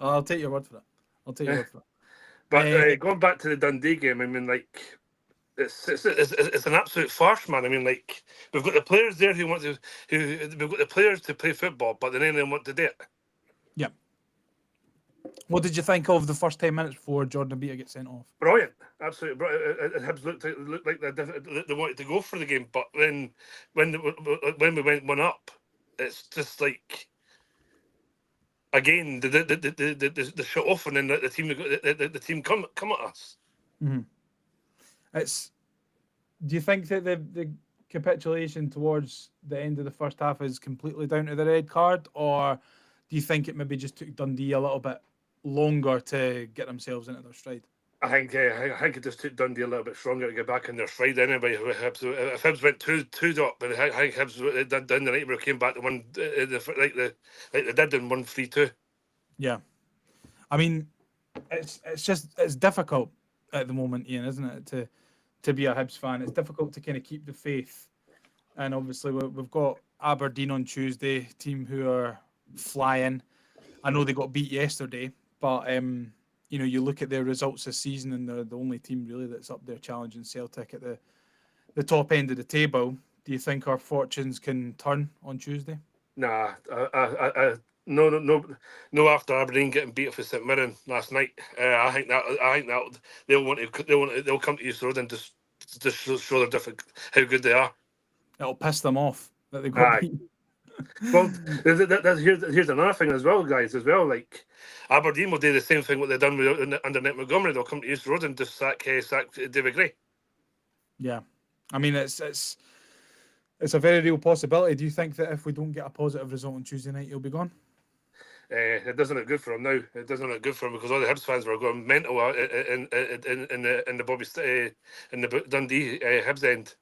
I'll take your word for that. But going back to the Dundee game, I mean, like, it's an absolute farce, man. I mean, like, we've got the players there who want to, we've got the players to play football, but then none of them want to do it. Yeah. What did you think of the first 10 minutes before Jordan Beater gets sent off? Brilliant, absolutely brilliant. Hibs looked like they wanted to go for the game, but then when we went one up, it's just like. Again, the shut off, and then the team come at us. Mm-hmm. Do you think that the capitulation towards the end of the first half is completely down to the red card, or do you think it maybe just took Dundee a little bit longer to get themselves into their stride? I think it just took Dundee a little bit stronger to get back in their stride anyway. If Hibs went two up, but I think Hibs done the night where came back to one like they did in 1-3-2. Yeah, I mean, it's difficult at the moment, Ian, isn't it? To be a Hibs fan, it's difficult to kind of keep the faith, and obviously we've got Aberdeen on Tuesday, team who are flying. I know they got beat yesterday, but you look at their results this season, and they're the only team really that's up there challenging Celtic at the top end of the table. Do you think our fortunes can turn on Tuesday? Nah, no. After Aberdeen getting beat for St Mirren last night, I think that they'll come to East Road and just show the different how good they are. It'll piss them off that they got beat. Well, here's another thing as well, guys. As well, like Aberdeen will do the same thing what they've done under Nick Montgomery. They'll come to East Road and just sack David Gray. Yeah, I mean it's a very real possibility. Do you think that if we don't get a positive result on Tuesday night, he'll be gone? It doesn't look good for him now. It doesn't look good for him because all the Hibs fans were going mental in the Dundee Hibs end.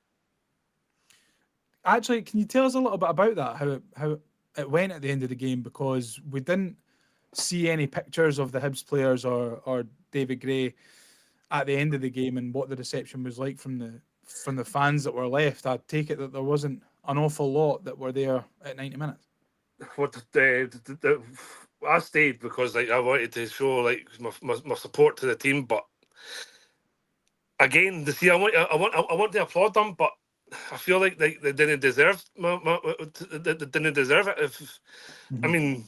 Actually, can you tell us a little bit about that? How it went at the end of the game, because we didn't see any pictures of the Hibs players or David Gray at the end of the game, and what the reception was like from the fans that were left. I take it that there wasn't an awful lot that were there at 90 minutes. I stayed because like I wanted to show like my support to the team, but again, I want to applaud them, but I feel like they didn't deserve they didn't deserve it. I mean,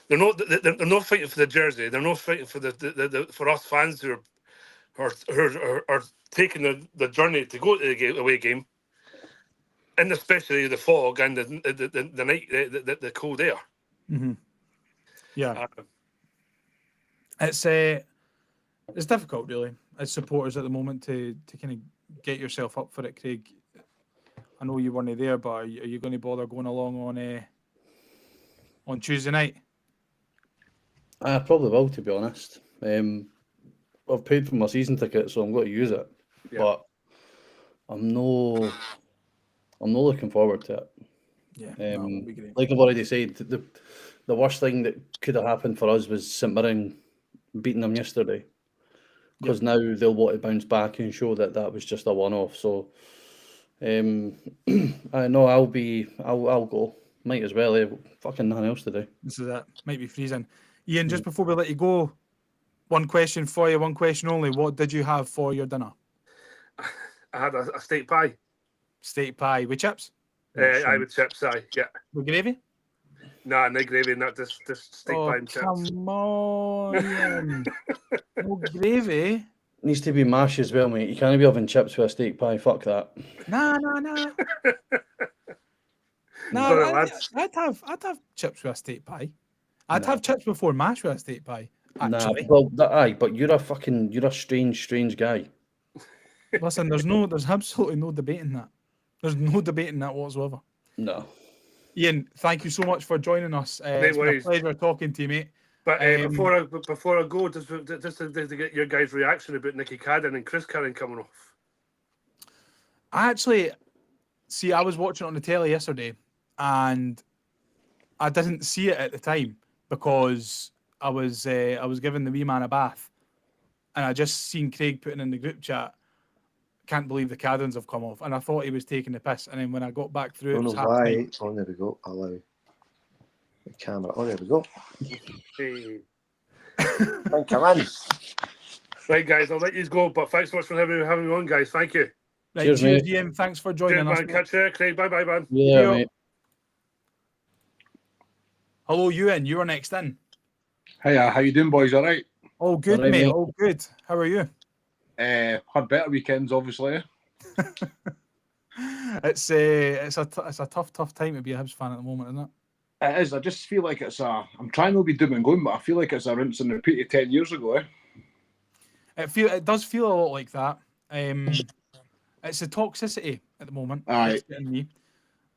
they're not fighting for the jersey. They're not fighting for the for us fans who are taking the journey to go to the away game. And especially the fog and the night, the cold air. Mm-hmm. Yeah, it's difficult, really, as supporters at the moment to kind of get yourself up for it, Craig. I know you weren't there, but are you going to bother going along on Tuesday night? I probably will, to be honest. I've paid for my season ticket, so I'm going to use it. Yeah. But I'm not looking forward to it. Yeah, that'll be great. Like I've already said, the worst thing that could have happened for us was St Mirren beating them yesterday, because now they'll want to bounce back and show that that was just a one-off. So, I know I'll go. Might as well. Fucking nothing else to do. This is it. Might be freezing. Ian, just before we let you go, one question for you, one question only. What did you have for your dinner? I had a steak pie. Steak pie with chips? I would chips, yeah. With gravy? Nah, no gravy, not just steak pie and chips. Come on, Ian. No gravy? Needs to be mash as well, mate. You can't be having chips with a steak pie. Fuck that. Nah. Sorry, I'd have chips with a steak pie. I'd have chips before mash with a steak pie. Actually. Nah, well, but you're a strange guy. Listen, there's absolutely no debating that. There's no debating that whatsoever. No. Ian, thank you so much for joining us. It's been a pleasure talking to you, mate. But before I go, just to get your guys' reaction about Nicky Cadden and Chris Cadden coming off. I was watching it on the telly yesterday, and I didn't see it at the time because I was giving the wee man a bath, and I just seen Craig putting in the group chat, "Can't believe the Caddens have come off," and I thought he was taking the piss. And then when I got back through, it was half time. Oh, there we go. Allow the camera. Oh, there we go. Hey. Come on. Right, guys, I'll let you go. But thanks so much for having me on, guys. Thank you. Right, Cheers, mate. Ian. Thanks for joining us. Man. Catch you, Craig. Bye, man. Yeah, mate. Hello, Ewan. You are next in. Hiya, how you doing, boys? All right? Oh, good, All right, mate. mate. Oh, good. How are you? Had better weekends, obviously. It's a tough time to be a Hibs fan at the moment, isn't it? It is. I just feel like I'm trying to be doom and gloom, but I feel like it's a rinse and repeat of 10 years ago. It does feel a lot like that. It's the toxicity at the moment. Aye. That's getting me.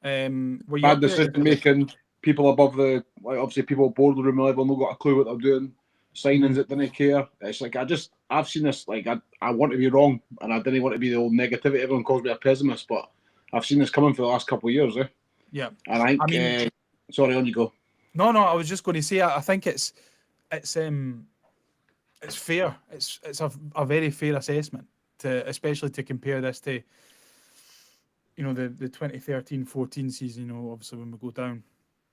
Were you Bad up there? decision making. People above obviously people boardroom level, not got a clue what they're doing. Signings that didn't care. It's like I've seen this. Like I want to be wrong, and I didn't want to be the old negativity. Everyone calls me a pessimist, but I've seen this coming for the last couple of years. Yeah. And I think. Sorry, on you go. No. I was just going to say. I think it's fair. It's a very fair assessment especially to compare this to, the 2013-14 season. Obviously when we go down.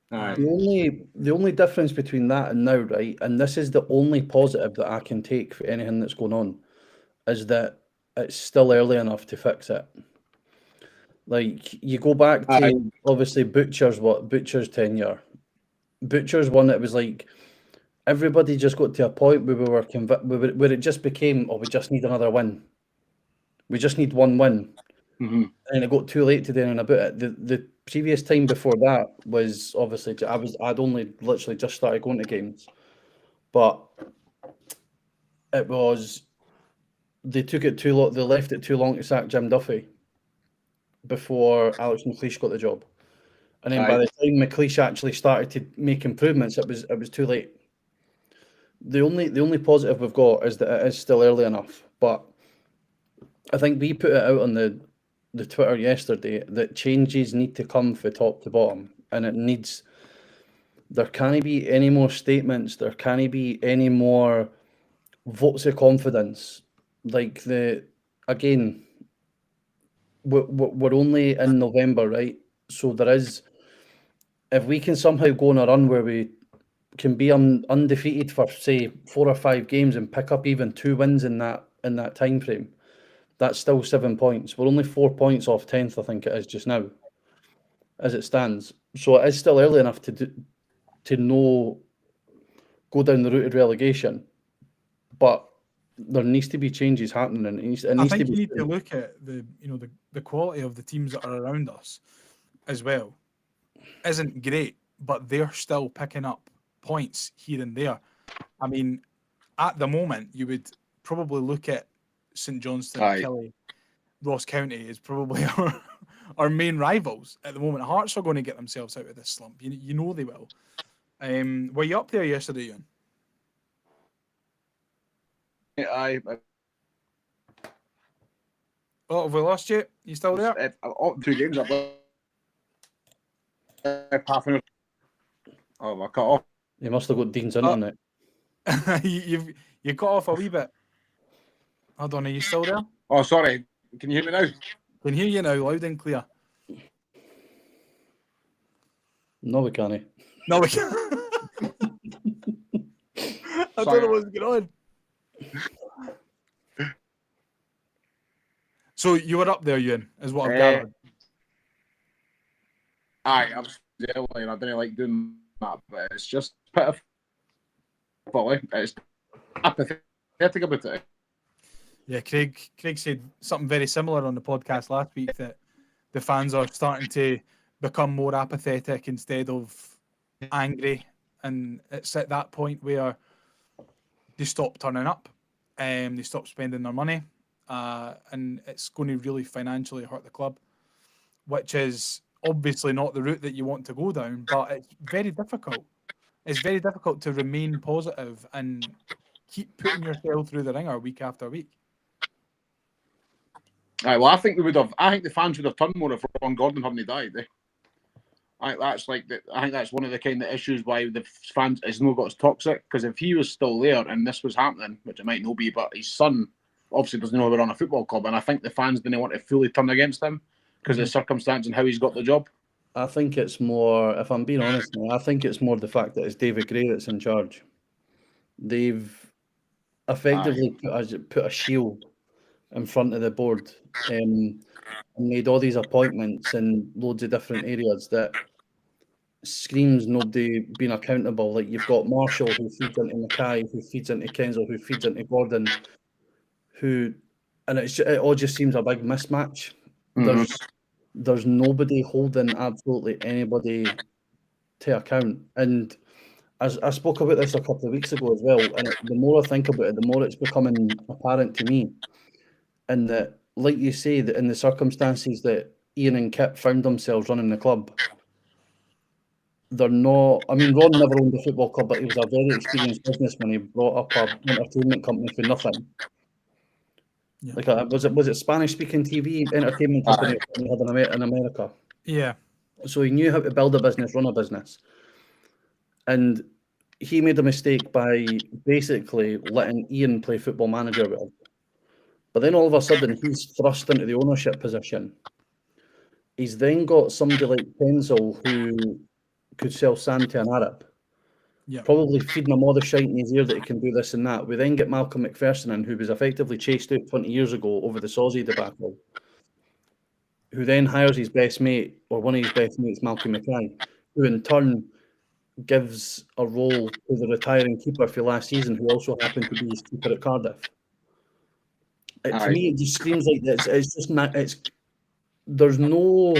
The only difference between that and now, right, and this is the only positive that I can take for anything that's going on, is that it's still early enough to fix it. Like, you go back to obviously Butcher's tenure. Butcher's one that was like everybody just got to a point where we were where it just became, we just need another win. We just need one win. Mm-hmm. And it got too late to do anything about it. The previous time before that was obviously I'd only literally just started going to games, but it was they took it too long. They left it too long to sack Jim Duffy before Alex McLeish got the job, and then by the time McLeish actually started to make improvements, it was too late. The only positive we've got is that it is still early enough, but I think we put it out on the Twitter yesterday that changes need to come from top to bottom, and there can't be any more statements, there can't be any more votes of confidence. Like we're only in November, right? So there is, if we can somehow go on a run where we can be undefeated for say 4 or 5 games and pick up even 2 wins in that time frame, that's still 7 points. We're only 4 points off 10th, I think it is just now, as it stands. So it is still early enough to know go down the route of relegation, but there needs to be changes happening, and I think you need to look at the quality of the teams that are around us as well. Isn't great, but they're still picking up points here and there. I mean, at the moment, you would probably look at St Johnstone, Kelly, Ross County is probably our main rivals at the moment. Hearts are going to get themselves out of this slump. You know they will. Were you up there yesterday, Ian? Aye. Oh, have we lost you? You still there? 2 games. Half an hour. Oh, I cut off. You must have got Dean's internet. you cut off a wee bit. Hold on, are you still there? Oh, sorry. Can you hear me now? Can hear you now, loud and clear. No, we can't. No, we can't. I don't know what's going on. So you were up there, Ewan, is what I've gathered. Aye, absolutely, and I didn't like doing that, but it's just pitiful. It's apathetic about it. Yeah, Craig said something very similar on the podcast last week, that the fans are starting to become more apathetic instead of angry, and it's at that point where they stop turning up and they stop spending their money, and it's going to really financially hurt the club, which is obviously not the route that you want to go down, but it's very difficult. It's very difficult to remain positive and keep putting yourself through the ringer week after week. Right, well, I think the fans would have turned more if Ron Gordon hadn't died. I think that's one of the kind of issues why the fans is not got as toxic, because if he was still there and this was happening, which it might not be, but his son obviously doesn't know how to run a football club, and I think the fans didn't want to fully turn against him because of the circumstance and how he's got the job. I think it's more, if I'm being honest, I think it's more the fact that it's David Gray that's in charge. They've effectively put a shield in front of the board and made all these appointments in loads of different areas that screams nobody being accountable. Like, you've got Marshall, who feeds into Mackay, who feeds into Kensal, who feeds into Gordon, and it all just seems a big mismatch. There's nobody holding absolutely anybody to account. And as I spoke about this a couple of weeks ago as well, and the more I think about it, the more it's becoming apparent to me. And that, like you say, that in the circumstances that Ian and Kip found themselves running the club, they're not. I mean, Ron never owned a football club, but he was a very experienced businessman. He brought up an entertainment company for nothing. Yeah. Like was it Spanish-speaking TV entertainment company he had in America? Yeah. So he knew how to build a business, run a business, and he made a mistake by basically letting Ian play football manager with him. But then all of a sudden he's thrust into the ownership position. He's then got somebody like Kensal who could sell sand to an Arab. Yeah. Probably feeding him all the shite in his ear that he can do this and that. We then get Malcolm McPherson in, who was effectively chased out 20 years ago over the Sawsey debacle, who then hires his best mate, or one of his best mates, Malcolm Mackay, who in turn gives a role to the retiring keeper for last season, who also happened to be his keeper at Cardiff. To me, it just screams like this. It's just not. There's no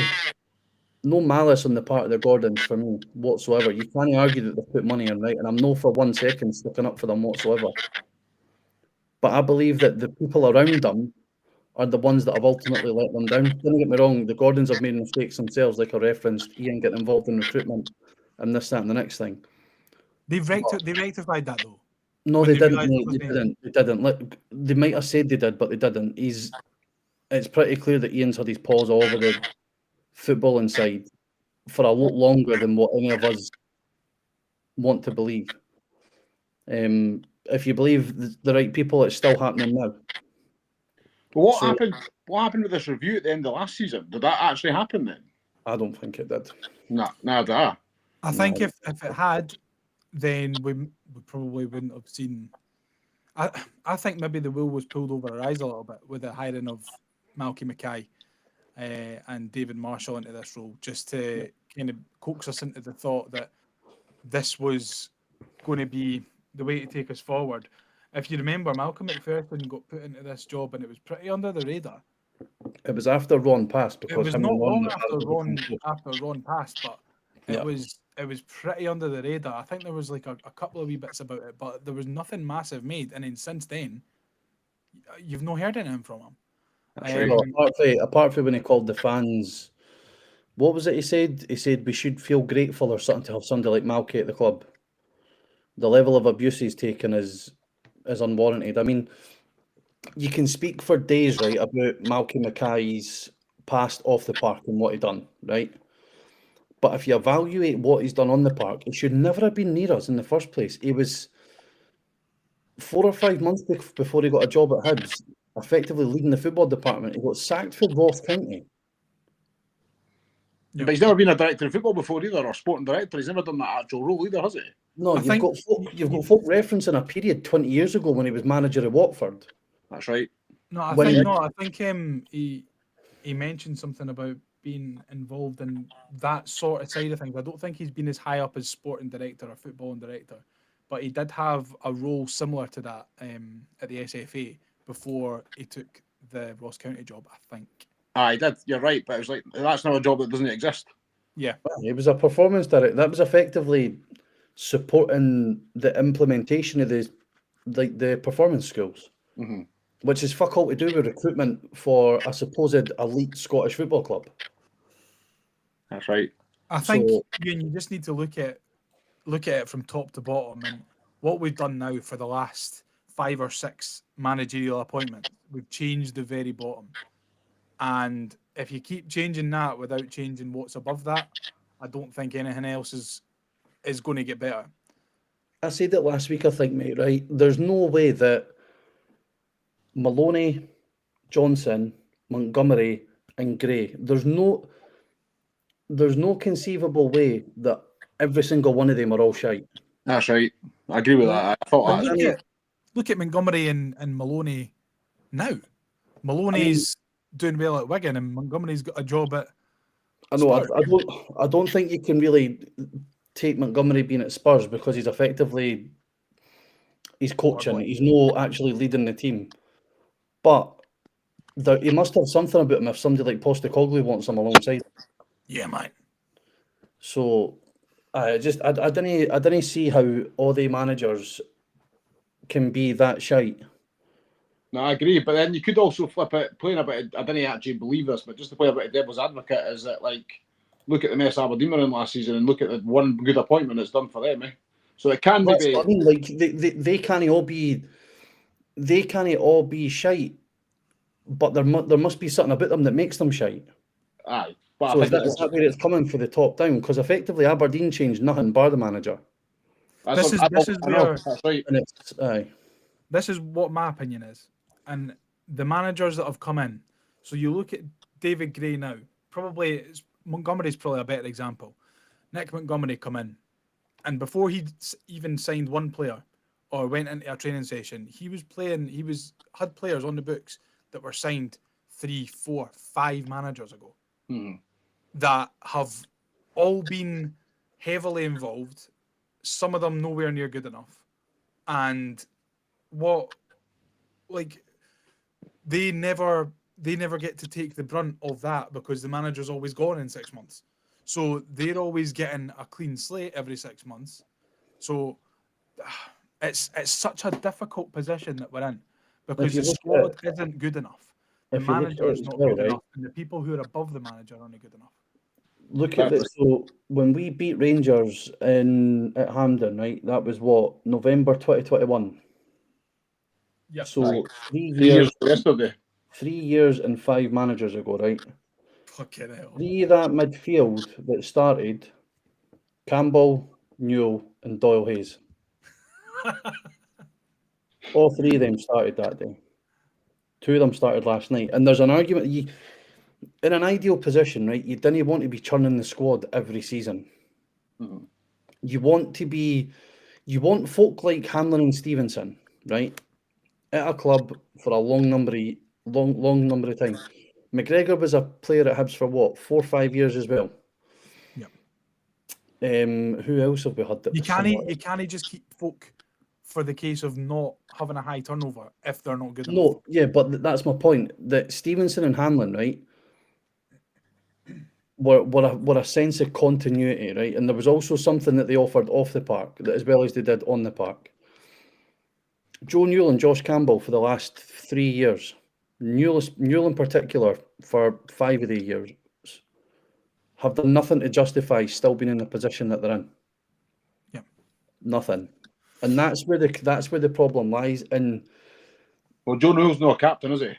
malice on the part of the Gordons for me whatsoever. You can't argue that they've put money in, right? And I'm no for 1 second sticking up for them whatsoever. But I believe that the people around them are the ones that have ultimately let them down. Don't get me wrong, the Gordons have made mistakes themselves, like I referenced, Ian getting involved in recruitment and this, that, and the next thing. They've rectified that though. No, they didn't. They didn't. Like, they might have said they did, but they didn't. It's pretty clear that Ian's had his paws all over the footballing side for a lot longer than what any of us want to believe. If you believe the right people, it's still happening now. What happened with this review at the end of last season? Did that actually happen then? I don't think it did. No. I think if it had, then we probably wouldn't have seen. I think maybe the wool was pulled over our eyes a little bit with the hiring of Malky Mackay and David Marshall into this role, just to kind of coax us into the thought that this was going to be the way to take us forward. If you remember, Malcolm McPherson got put into this job and it was pretty under the radar. It was after Ron passed. It was not long after Ron passed, but it was pretty under the radar. I think there was like a couple of wee bits about it, but there was nothing massive made. And then since then, you've not heard anything from him. Apart from when he called the fans, what was it he said? He said we should feel grateful or something to have somebody like Malky at the club. The level of abuse he's taken is unwarranted. I mean, you can speak for days, right, about Malky Mackay's past off the park and what he done, right? But if you evaluate what he's done on the park, he should never have been near us in the first place. He was 4 or 5 months before he got a job at Hibs, effectively leading the football department. He got sacked for Ross County. Yep. But he's never been a director of football before either, or sporting director. He's never done that actual role either, has he? No, you've got folk referencing a period 20 years ago when he was manager of Watford. That's right. No, I When think he mentioned something about being involved in that sort of side of things. I don't think he's been as high up as sporting director or footballing director, but he did have a role similar to that at the SFA before he took the Ross County job, I think. He did. You're right, but it was like that's not a job that doesn't exist. Yeah, Well, he was a performance director. That was effectively supporting the implementation of the performance schools, which is fuck all to do with recruitment for a supposed elite Scottish football club. That's right. I think you just need to look at it from top to bottom, and what we've done now for the last 5 or 6 managerial appointments, we've changed the very bottom. And if you keep changing that without changing what's above that, I don't think anything else is going to get better. I said it last week, I think, mate, right? There's no way that Maloney, Johnson, Montgomery, and Gray, there's no conceivable way that every single one of them are all shite. That's right. I agree with that. I thought that. Look at Montgomery and Maloney now. Maloney's doing well at Wigan, and Montgomery's got a job at Spurs. I don't think you can really take Montgomery being at Spurs because he's coaching. He's not actually leading the team. But he must have something about him if somebody like Postecoglou wants him alongside. Yeah, mate. So I didn't see how all the managers can be that shite. No, I agree. But then you could also flip it, playing a bit. I didn't actually believe this, but just to play a bit of devil's advocate, is that like look at the mess Aberdeen were in last season and look at the one good appointment it's done for them. So it can be. I mean, like they can't all be shite, but there must be something about them that makes them shite. Aye. But so is that where it's coming for the top down? Because effectively Aberdeen changed nothing bar the manager. This is what my opinion is. And the managers that have come in. So you look at David Gray now. Montgomery's probably a better example. Nick Montgomery come in. And before he even signed one player or went into a training session, he had players on the books that were signed 3, 4, 5 managers ago. That have all been heavily involved, some of them nowhere near good enough, and they never get to take the brunt of that because the manager's always gone in 6 months, so they're always getting a clean slate every 6 months. So it's such a difficult position that we're in because the squad isn't good enough. The manager's not good enough, and the people who are above the manager aren't good enough. Look at this. So when we beat Rangers at Hampden, right? That was what, November 2021. Yeah. So 3 years yesterday. 3 years and 5 managers ago, right? Fucking hell. 3 of that midfield that started: Campbell, Newell, and Doyle Hayes. All 3 of them started that day. 2 of them started last night, and there's an argument. In an ideal position, right, you didn't want to be churning the squad every season. You want folk like Hanlon and Stevenson, right, at a club for a long number of time. McGregor was a player at Hibs for what, 4 or 5 years as well. Yeah. Who else have we had? That you can't just keep folk for the case of not having a high turnover if they're not good enough. No, yeah, but that's my point. That Stevenson and Hanlon, right, were a sense of continuity, right? And there was also something that they offered off the park as well as they did on the park. Joe Newell and Josh Campbell for the last 3 years, Newell in particular for 5 of the years, have done nothing to justify still being in the position that they're in. Yeah, nothing, and that's where the problem lies. Well, Joe Newell's not a captain, is he?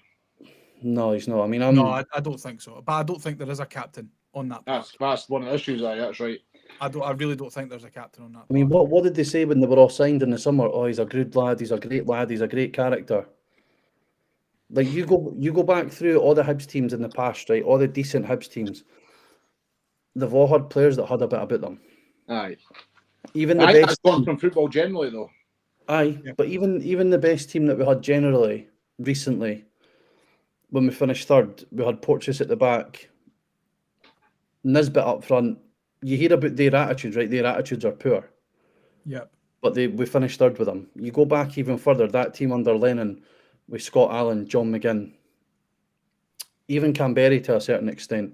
No, he's not. I mean, I don't think so. But I don't think there is a captain on that park. That's one of the issues. That's right. I really don't think there's a captain on that park. I mean, what did they say when they were all signed in the summer? Oh, he's a good lad. He's a great lad. He's a great character. Like you go back through all the Hibs teams in the past, right? All the decent Hibs teams. They've all had players that had a bit about them. Aye. Even the I think best. that's gone from football generally, though. Aye, Yeah. but even the best team that we had generally recently, when we finished third, we had Porteous at the back, Nisbet up front. You hear about their attitudes, right? Their attitudes are poor. Yep. But we finished third with them. You go back even further, that team under Lennon, with Scott Allen, John McGinn, even Canberra to a certain extent,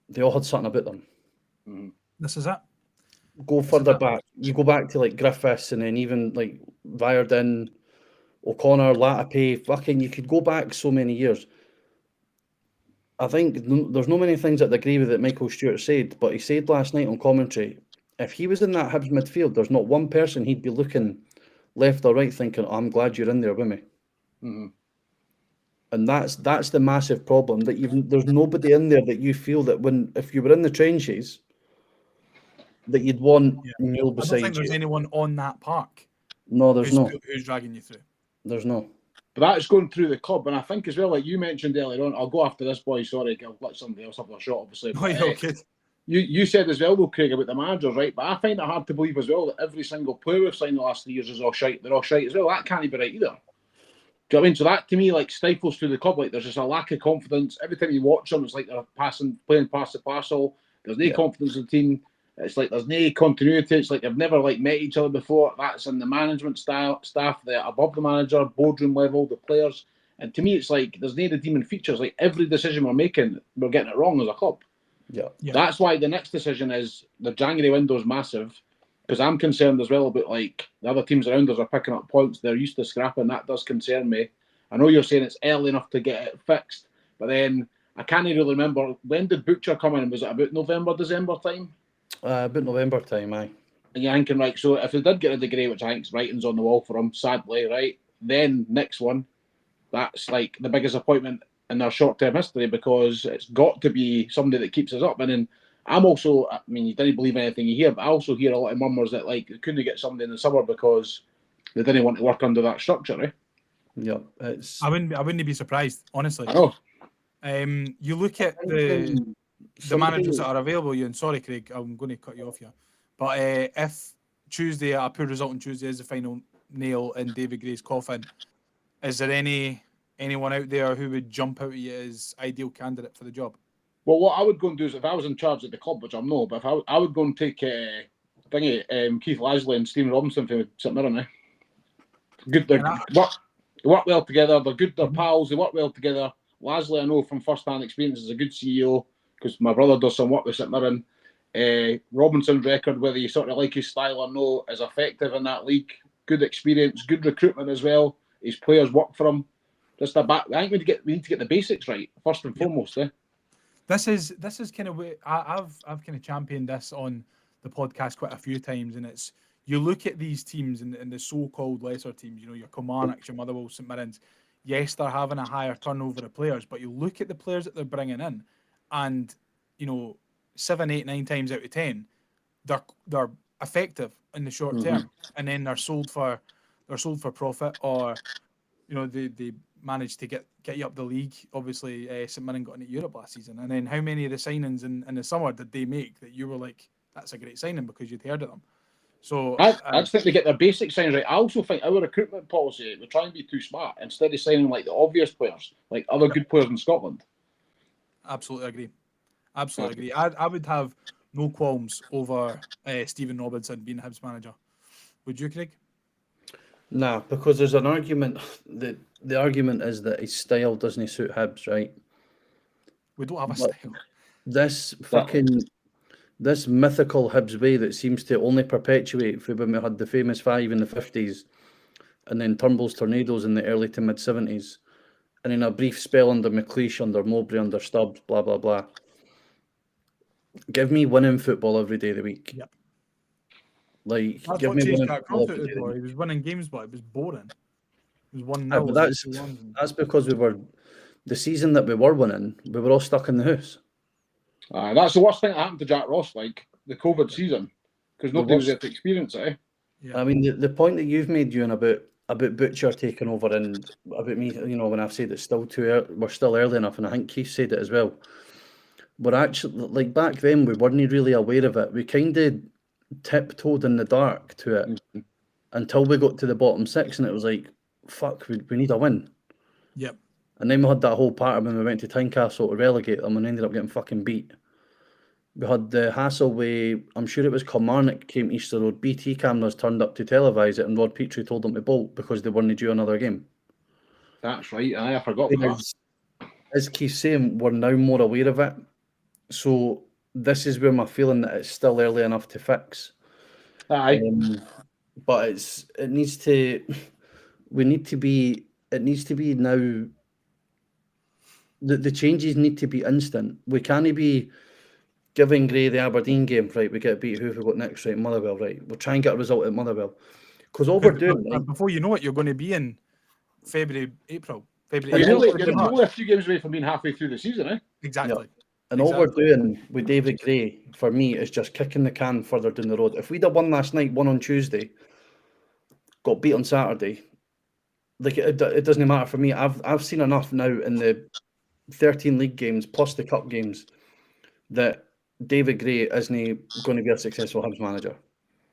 they all had something about them. Mm-hmm. This is it. Go further back. You go back to like Griffiths and then even like Viardin, O'Connor, Latape, fucking, you could go back so many years. I think there's no many things that I agree with that Michael Stewart said, but he said last night on commentary, if he was in that Hibs midfield, there's not one person he'd be looking left or right thinking, oh, I'm glad you're in there with me. Mm-hmm. And that's the massive problem, that there's nobody in there that you feel that if you were in the trenches, that you'd want Neil I don't beside think there's you. anyone on that park. No, there's not. Who's dragging you through? There's no. But that's going through the club, and I think as well, like you mentioned earlier on, I'll go after this boy. Sorry, I'll let somebody else have a shot, obviously. Oh, But, you're okay. you said as well, though, Craig, about the managers, right? But I find it hard to believe as well that every single player we've signed the last 3 years is all shite. They're all shite as well. That can't be right either. Do you know what I mean? So that to me like stifles through the club. Like there's just a lack of confidence. Every time you watch them, it's like they're playing past the parcel. There's no confidence in the team. It's like there's no continuity. It's like they've never like met each other before. That's in the management staff, the above the manager, boardroom level, the players. And to me, it's like there's no redeeming features. Like every decision we're making, we're getting it wrong as a club. Yeah. That's why the next decision is the January window is massive. Because I'm concerned as well about like the other teams around us are picking up points. They're used to scrapping. That does concern me. I know you're saying it's early enough to get it fixed, but then I can't really remember, when did Butcher come in? Was it about November, December time? About November time, aye. And you're thinking, right, so if they did get a degree, which I think writing's on the wall for them, sadly, right, then next one, that's like the biggest appointment in their short-term history, because it's got to be somebody that keeps us up. And then I'm also, I mean, you didn't believe anything you hear, but I also hear a lot of murmurs that like they couldn't get somebody in the summer because they didn't want to work under that structure, eh? Yeah, it's. I wouldn't be surprised, honestly. I know. You look at the managers that are available. And sorry, Craig, I'm going to cut you off here. But if Tuesday, a poor result on Tuesday is the final nail in David Gray's coffin, is there anyone out there who would jump out at you as ideal candidate for the job? Well, what I would go and do is, if I was in charge at the club, which I'm not, but if I would go and take Keith Lasley and Stephen Robinson from St Mirren. Good, they work well together. They're good. They're pals. They work well together. Lasley, I know from first-hand experience, is a good CEO because my brother does some work with St Mirren. Robinson's record, whether you sort of like his style or no, is effective in that league. Good experience, good recruitment as well. His players work for him. Just a back. I think we need to get the basics right first and foremost. This is kind of I've kind of championed this on the podcast quite a few times, and it's, you look at these teams and the so-called lesser teams, you know, your Kilmarnocks, your Motherwell, St Mirrens. Yes, they're having a higher turnover of players, but you look at the players that they're bringing in, and you know, 7, 8, 9 times out of 10, they're effective in the short term, and then they're sold for profit, or you know, they manage to get you up the league. Obviously, St Mirren got into Europe last season, and then how many of the signings in the summer did they make that you were like, that's a great signing because you'd heard of them? So I just think they get their basic signs right. I also think our recruitment policy, we try and be too smart instead of signing like the obvious players, like other good players in Scotland. Absolutely agree. Absolutely agree. I would have no qualms over Stephen Robinson being Hibs manager. Would you, Craig? Nah, because there's an argument that the argument is that his style doesn't suit Hibs, right? We don't have a style. This mythical Hibs way that seems to only perpetuate from when we had the famous 5 in the 50s, and then Turnbull's Tornadoes in the early to mid 70s, and in a brief spell under McLeish, under Mowbray, under Stubbs, blah blah blah. Give me winning football every day of the week. Yep. Like, That's give what me changed winning Jack football Cross every day of the week. He was winning games, but it was boring. It was 1-0. But that's because the season that we were winning, we were all stuck in the house. That's the worst thing that happened to Jack Ross, like the COVID season, because nobody was there to experience it. Yeah. I mean, the point that you've made, Ewan, about Butcher taking over and about me, when I've said it's still too early, we're still early enough, and I think Keith said it as well. We're actually, like back then, we weren't really aware of it. We kind of tiptoed in the dark to it until we got to the bottom 6, and it was like, fuck, we need a win. Yep. And then we had that whole part when we went to Tynecastle to relegate them and ended up getting fucking beat. We had the hassle where I'm sure it was Kilmarnock came Easter Road, BT cameras turned up to televise it, and Rod Petrie told them to bolt because they weren't due another game. That's right. I forgot that. As Keith's saying, we're now more aware of it. So this is where my feeling that it's still early enough to fix. Aye. But it needs to be now. The changes need to be instant. We can't be giving Gray the Aberdeen game, right? We get beat, who have we got next, right? Motherwell, right? We'll try and get a result at Motherwell. Because all we're doing, like, before you know it, you're going to be in February, April. You're only a few games away from being halfway through the season, eh? Exactly. Yeah. And all we're doing with David Gray, for me, is just kicking the can further down the road. If we'd have won last night, won on Tuesday, got beat on Saturday, like it doesn't matter for me. I've seen enough now in the 13 league games plus the cup games that David Gray isn't going to be a successful Hibs manager.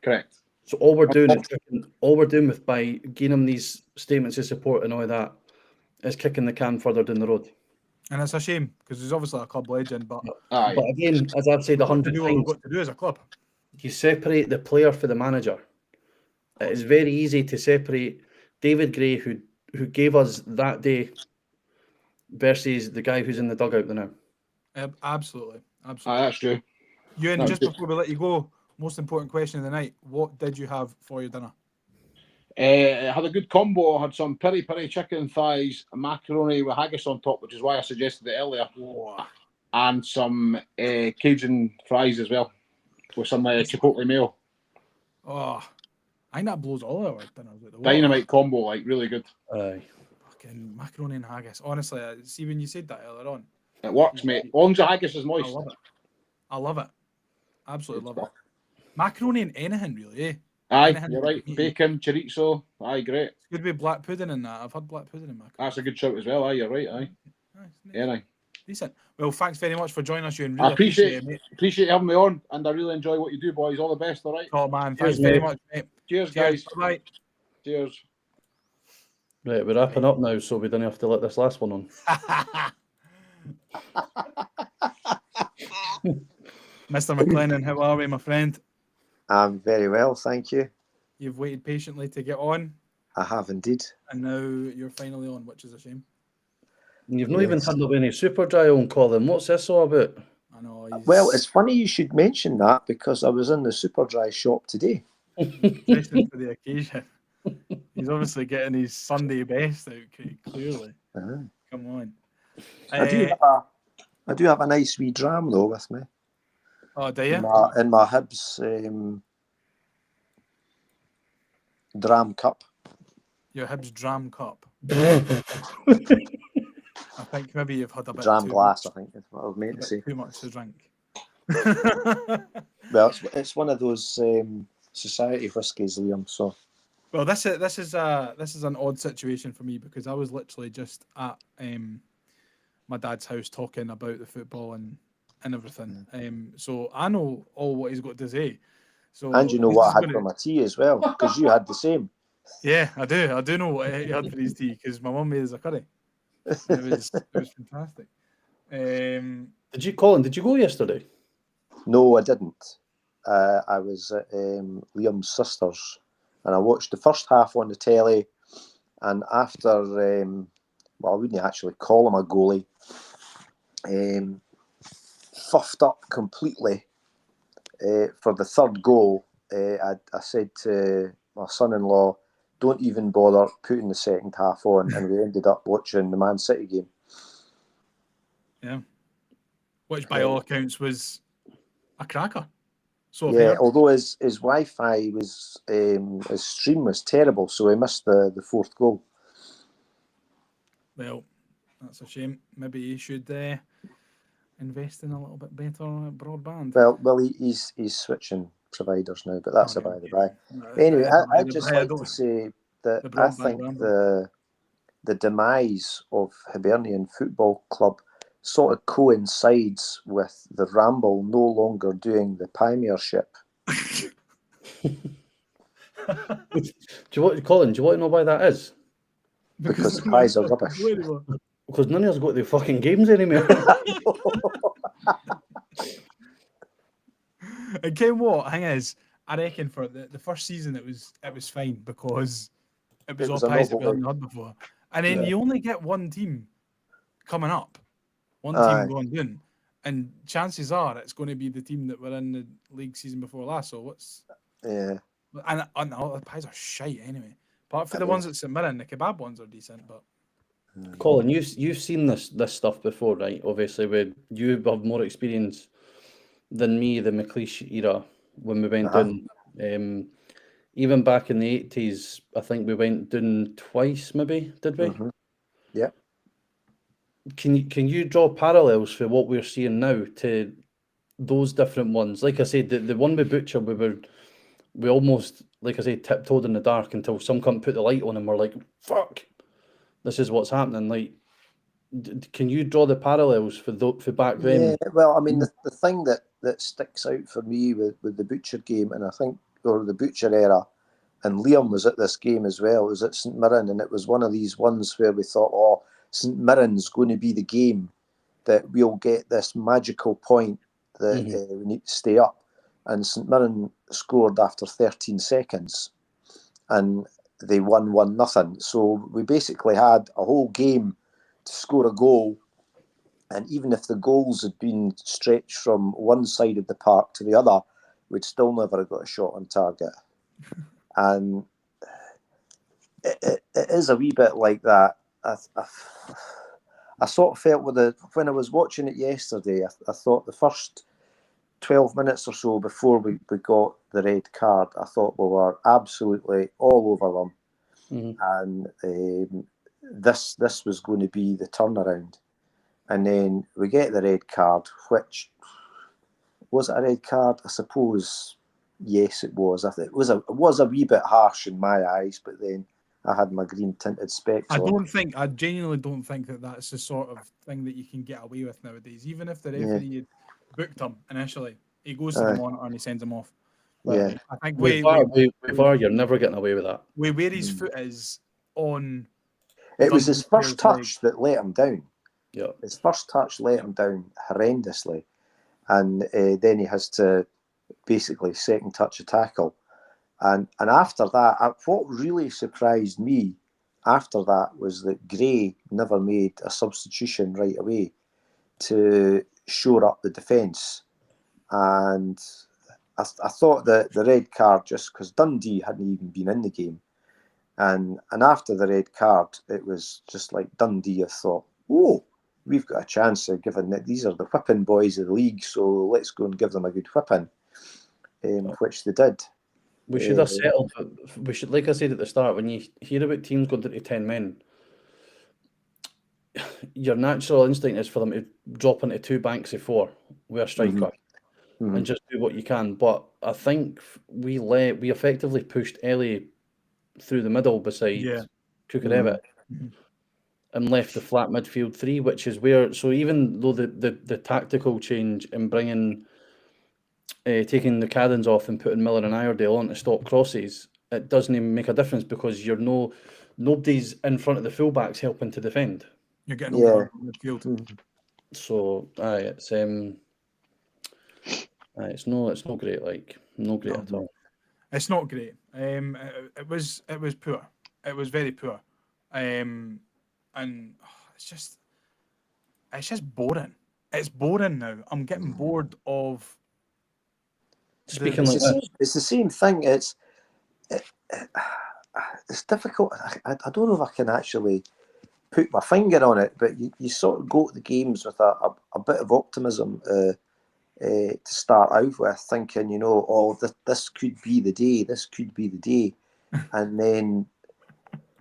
Correct. So all we're doing with by giving him these statements of support and all that is kicking the can further down the road. And it's a shame because he's obviously a club legend, but again, as I've said 100 times, we've got to do as a club. You separate the player for the manager. It is very easy to separate David Gray, who gave us that day, versus the guy who's in the dugout now. Absolutely. That's true. Ewan, just before we let you go, most important question of the night: what did you have for your dinner? I had a good combo. I had some peri chicken thighs, macaroni with haggis on top, which is why I suggested it earlier, and some Cajun fries as well, with some chipotle mayo. Oh, I think that blows all our dinners out the water. Dynamite combo, like really good. Fucking macaroni and haggis. Honestly, see when you said that earlier on, it works, mate. As long as the haggis is moist. I love it. Absolutely love it. Macaroni and anything really, eh? Aye, you're right. Bacon, chorizo. Aye, great. It's good to be black pudding in that. I've had black pudding in macaroni. That's a good shout as well. Aye, you're right. Aye. Nice. Decent. Well, thanks very much for joining us, Ewan. Really I appreciate it, mate. Appreciate you having me on, and I really enjoy what you do, boys. All the best, all right? Oh, man. Thanks very much, mate. Cheers, guys. Bye. Cheers. Right, we're wrapping up now, so we don't have to let this last one on. Mr. McLennan, how are we, my friend? I'm very well, thank you. You've waited patiently to get on. I have indeed. And now you're finally on, which is a shame. And you've not even turned up any super dry on, Colin. What's this all about? I know. Well, it's funny you should mention that because I was in the super dry shop today. Dressing for the occasion. He's obviously getting his Sunday best out, clearly. Come on. I do have a nice wee dram though with me. Oh, do you? In my Hibs dram cup. Your Hibs dram cup. I think maybe you've had a bit dram too glass, much, I think is what I was meant to say. Too much to drink. Well, it's one of those society whiskies, Liam. So. Well, this is an odd situation for me because I was literally just at my dad's house talking about the football and everything. So I know all what he's got to say. So and you know what I had for my tea as well because you had the same. Yeah, I do. I do know what he had for his tea because my mum made us a curry. It was fantastic. Did you go yesterday? No, I didn't. I was at Liam's sister's, and I watched the first half on the telly. And after, well, I wouldn't actually call him a goalie. Fuffed up completely for the third goal. I said to my son-in-law, don't even bother putting the second half on, and we ended up watching the Man City game. Yeah, which by all accounts was a cracker. So yeah, although his Wi-Fi was his stream was terrible, so he missed the fourth goal. Well, that's a shame. Maybe he should investing a little bit better on broadband. Well, he's switching providers now, but that's a by the by. Anyway, I'd just like to say that I think the demise of Hibernian Football Club sort of coincides with the Ramble no longer doing the Premiership. Colin, do you want to know why that is? Because the pies are rubbish. Because none of us got the fucking games anymore. And Ken, what thing is, I reckon for the first season it was fine because it was all pies that we hadn't had before. And then you only get one team coming up, one team going down, and chances are it's going to be the team that were in the league season before last. So and the pies are shite anyway. Apart from the ones at St Mirren, the kebab ones are decent, but. Colin, you've seen this stuff before, right? Obviously, you have more experience than me, the McLeish era, when we went down. Even back in the 80s, I think we went down twice, maybe, did we? Yeah. Can you draw parallels for what we're seeing now to those different ones? Like I said, the one with Butcher, we almost, like I said, tiptoed in the dark until some cunt put the light on and we're like, fuck, this is what's happening. Like, can you draw the parallels for back then? Yeah, well, I mean, the thing that sticks out for me with the Butcher game, and I think, or the Butcher era, and Liam was at this game as well, was at St Mirren, and it was one of these ones where we thought, oh, St Mirren's going to be the game that we'll get this magical point that we need to stay up. And St Mirren scored after 13 seconds, and they won 1-0. So we basically had a whole game to score a goal, and even if the goals had been stretched from one side of the park to the other, we'd still never have got a shot on target. And it is a wee bit like that. I sort of felt when I was watching it yesterday, I thought the first 12 minutes or so before we got the red card, I thought we were absolutely all over them. And this was going to be the turnaround. And then we get the red card, which was it a red card? I suppose yes, it was. I think it was a wee bit harsh in my eyes, but then I had my green tinted specs on. I genuinely don't think that that's the sort of thing that you can get away with nowadays. Even if the referee had booked him initially, he goes to the monitor and he sends him off. Yeah, I think you're never getting away with that. Where his foot is on. It was his first touch that let him down. Yeah, his first touch let him down horrendously, and then he has to basically second touch a tackle, and after that, what really surprised me after that was that Gray never made a substitution right away to shore up the defence, and I thought that the red card, just because Dundee hadn't even been in the game, and after the red card, it was just like Dundee. I thought, oh, we've got a chance of given that these are the whipping boys of the league, so let's go and give them a good whipping, which they did. We should have settled. We should, like I said at the start, when you hear about teams going down to 10 men, your natural instinct is for them to drop into two banks of four with a striker and just do what you can. But I think we effectively pushed Ellie through the middle beside Kukurevich and left the flat midfield three, which is where. So even though the tactical change in bringing taking the Caddens off and putting Miller and Iredale on to stop crosses, it doesn't even make a difference because nobody's in front of the fullbacks helping to defend. You're getting over midfield. So it's not great. Like no great at all. It's not great. It was poor. It was very poor. And it's just boring. It's boring now. I'm getting bored of. It's the same thing. It's difficult. I don't know if I can actually put my finger on it, but you sort of go to the games with a bit of optimism to start out with, thinking, this could be the day. This could be the day, and then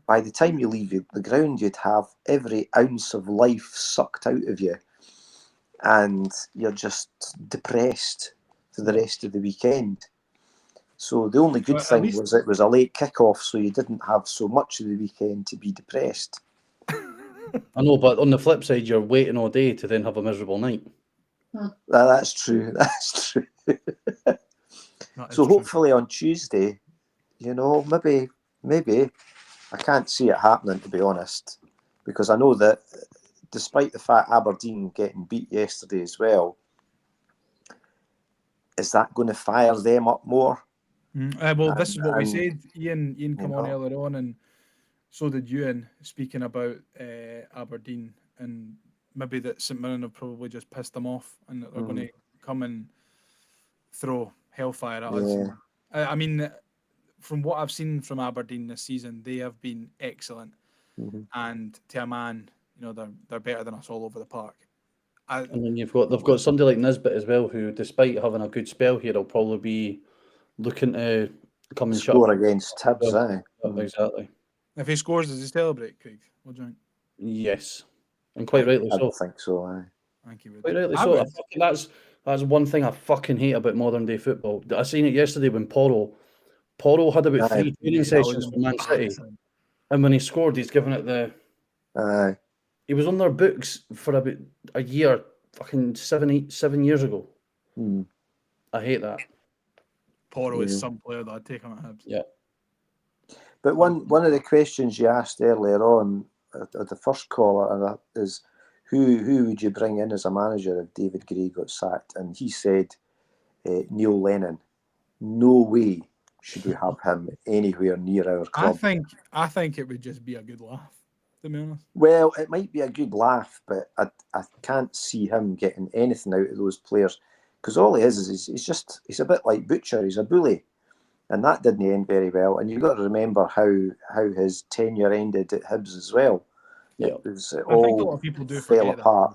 by the time you leave the ground, you'd have every ounce of life sucked out of you. and you're just depressed for the rest of the weekend. So the only good thing was it was a late kick-off, so you didn't have so much of the weekend to be depressed. I know, but on the flip side, you're waiting all day to then have a miserable night. That's true. That's true. So hopefully on Tuesday, maybe I can't see it happening, to be honest, because I know that despite the fact Aberdeen getting beat yesterday as well, is that going to fire them up more? This is what we said. Ian come on earlier on, and so did Ewan, speaking about Aberdeen, and maybe that St Mirren have probably just pissed them off, and that they're going to come and throw hellfire at us. I mean, from what I've seen from Aberdeen this season, they have been excellent, and to a man, they're better than us all over the park. And then they've got somebody like Nisbet as well, who, despite having a good spell here, will probably be looking to come and score against Hibs. Exactly. If he scores, does he celebrate, Craig? What do you think? Yes, and quite rightly so. I think so. I think he would. Quite rightly so. That's one thing I fucking hate about modern day football. I seen it yesterday when Porro had about 3 training sessions for Man City, and when he scored, he's given it the. He was on their books for about a year, fucking 7 years ago. I hate that. Porro is some player that I'd take him at Hibs. Yeah. But one of the questions you asked earlier on at the first caller is who would you bring in as a manager if David Gray got sacked? And he said Neil Lennon. No way should we have him anywhere near our club. I think it would just be a good laugh, to be honest. Well, it might be a good laugh, but I can't see him getting anything out of those players, because all he is he's a bit like Butcher. He's a bully. And that didn't end very well. And you've got to remember how his tenure ended at Hibs as well. Yeah. It was I think a lot of people do fell forget apart.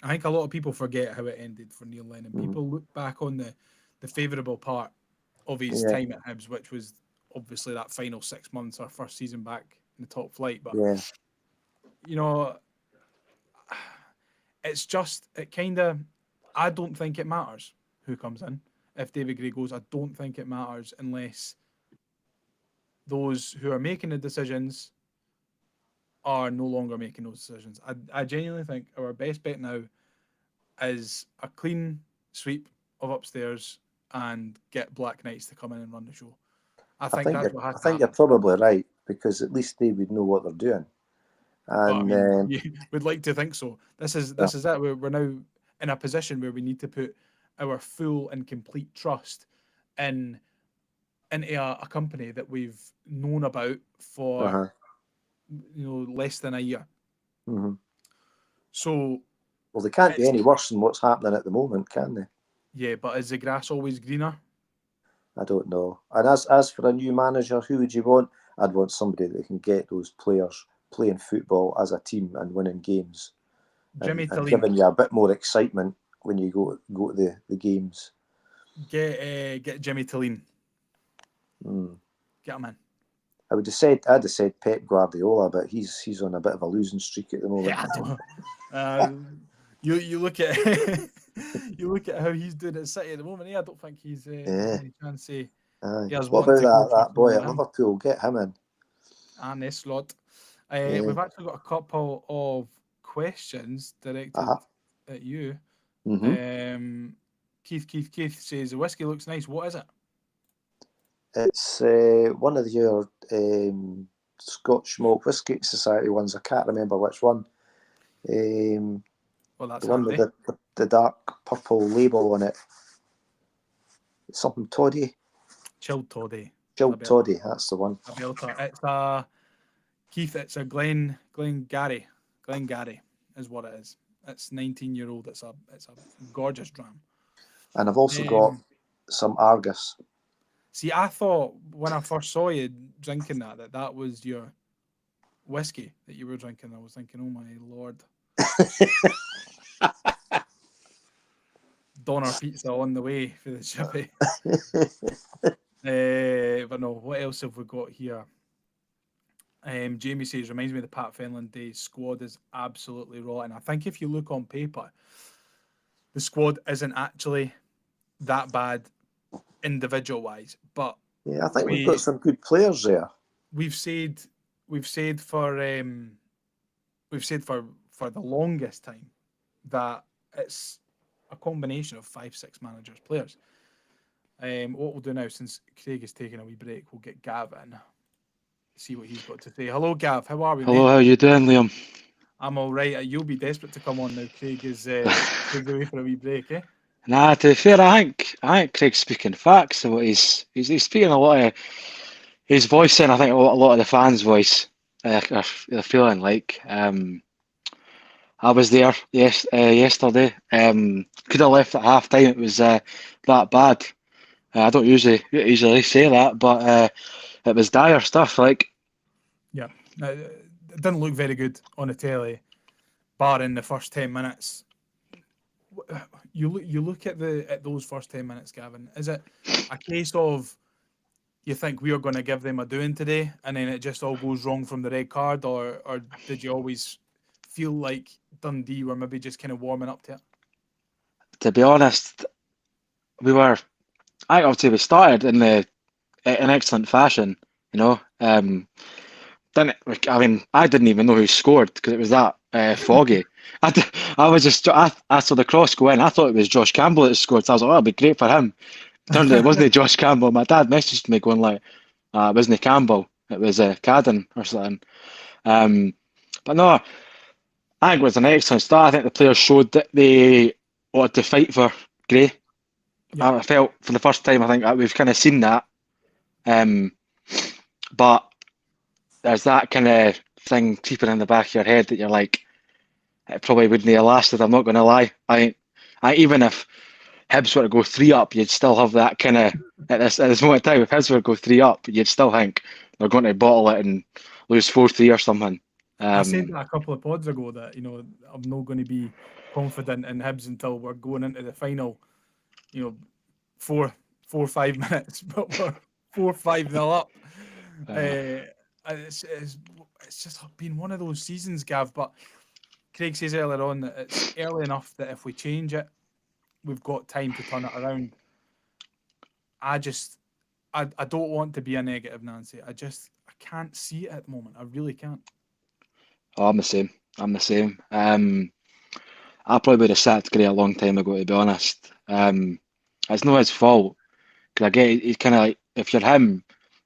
I think a lot of people forget how it ended for Neil Lennon. People look back on the favourable part of his time at Hibs, which was obviously that final 6 months, our first season back in the top flight. But, it's just, I don't think it matters who comes in. If David Gray goes, I don't think it matters unless those who are making the decisions are no longer making those decisions. I genuinely think our best bet now is a clean sweep of upstairs and get Black Knights to come in and run the show. I think that's what has to happen. I think you're probably right, because at least they would know what they're doing. And we'd like to think so. This is it. We're now in a position where we need to put our full and complete trust into a company that we've known about for less than a year. So, well, they can't be any worse than what's happening at the moment, can they? Yeah, but is the grass always greener? I don't know. And as for a new manager, who would you want? I'd want somebody that can get those players playing football as a team and winning games, and giving you a bit more excitement when you go to the games. Get Jimmy Tillin. Get him in. I'd have said Pep Guardiola, but he's on a bit of a losing streak at the moment. Yeah, you look at you look at how he's doing at City at the moment. I don't think he's any chance. What about that boy at Liverpool? Get him in. And this slot. We've actually got a couple of questions directed at you. Keith says the whiskey looks nice. What is it? It's one of your Scotch Malt Whisky Society ones. I can't remember which one. Well, that's the one with the dark purple label on it. It's something toddy. Chilled toddy. Chilled toddy. That's the one. It's a Keith. It's a Glengarry. Glengarry is what it is. It's 19-year-old. It's a gorgeous dram. And I've also got some Argus. See, I thought when I first saw you drinking that was your whiskey that you were drinking. I was thinking, oh my Lord. Doner pizza on the way for the chippy. But no, what else have we got here? Jamie says, reminds me of the Pat Fenlon days. Squad is absolutely rotten. I think if you look on paper, the squad isn't actually that bad individual wise, but Yeah, I think we've got some good players there. We've said for the longest time that it's a combination of 5-6 managers players. What we'll do now, since Craig is taking a wee break, we'll get Gav in, see what he's got to say. Hello, Gav. How are we, Hello, mate? how you doing, Liam? I'm all right. You'll be desperate to come on now. Craig's away for a wee break, eh? Nah, to be fair, I think Craig's speaking facts. So he's speaking a lot of his voice, and I think a lot of the fans' voice. Are feeling like. I was there yesterday. Could have left at half time. It was that bad. I don't usually say that, but it was dire stuff. Like, yeah, it didn't look very good on the telly, barring the first 10 minutes. You look at those first 10 minutes, Gavin. Is it a case of you think we are going to give them a doing today, and then it just all goes wrong from the red card, or did you always feel like Dundee were maybe just kind of warming up to it? to be honest, obviously we started in excellent fashion. I didn't even know who scored because it was that foggy. I saw the cross go in. I thought it was Josh Campbell that scored. So I was like, oh, it'd be great for him. Turned out it wasn't Josh Campbell. My dad messaged me going like, it wasn't Campbell. It was Cadden or something. But no, I think it was an excellent start. I think the players showed that they wanted to fight for Gray. Yeah. I felt for the first time, I think we've kind of seen that. But there's that kind of thing creeping in the back of your head that you're like, it probably wouldn't have lasted. I'm not going to lie. I even if Hibs were to go 3 up, you'd still have that kind of at this moment in time. If Hibs were to go 3 up, you'd still think they're going to bottle it and lose 4-3 or something. I said that a couple of pods ago that I'm not going to be confident in Hibs until we're going into the final. 4-5 minutes, but we're 4-5-0 up. It's just been one of those seasons, Gav. But Craig says earlier on that it's early enough that if we change it, we've got time to turn it around. I don't want to be a negative Nancy. I can't see it at the moment. I really can't. Oh, I'm the same. I probably would have sacked Gray a long time ago, to be honest. It's not his fault. Because I get he's kind of like, if you're him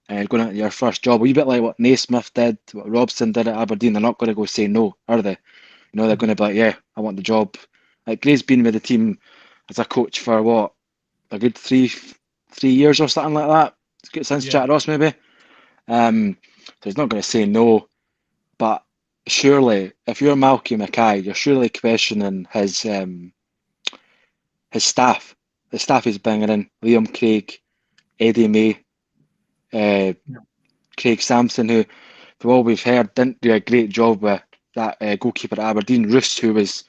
going into your first job, a wee bit like what Naismith did, what Robson did at Aberdeen, they're not going to go say no, are they? They're going to be like, yeah, I want the job. Like Gray's been with the team as a coach for what, a good three years or something like that. Since Jack Ross maybe. So he's not going to say no. But surely, if you're Malky Mackay, you're surely questioning his staff. The staff he's bringing in, Liam Craig, Eddie May, Craig Sampson, who, for all we've heard, didn't do a great job with that goalkeeper at Aberdeen, Roos, who was,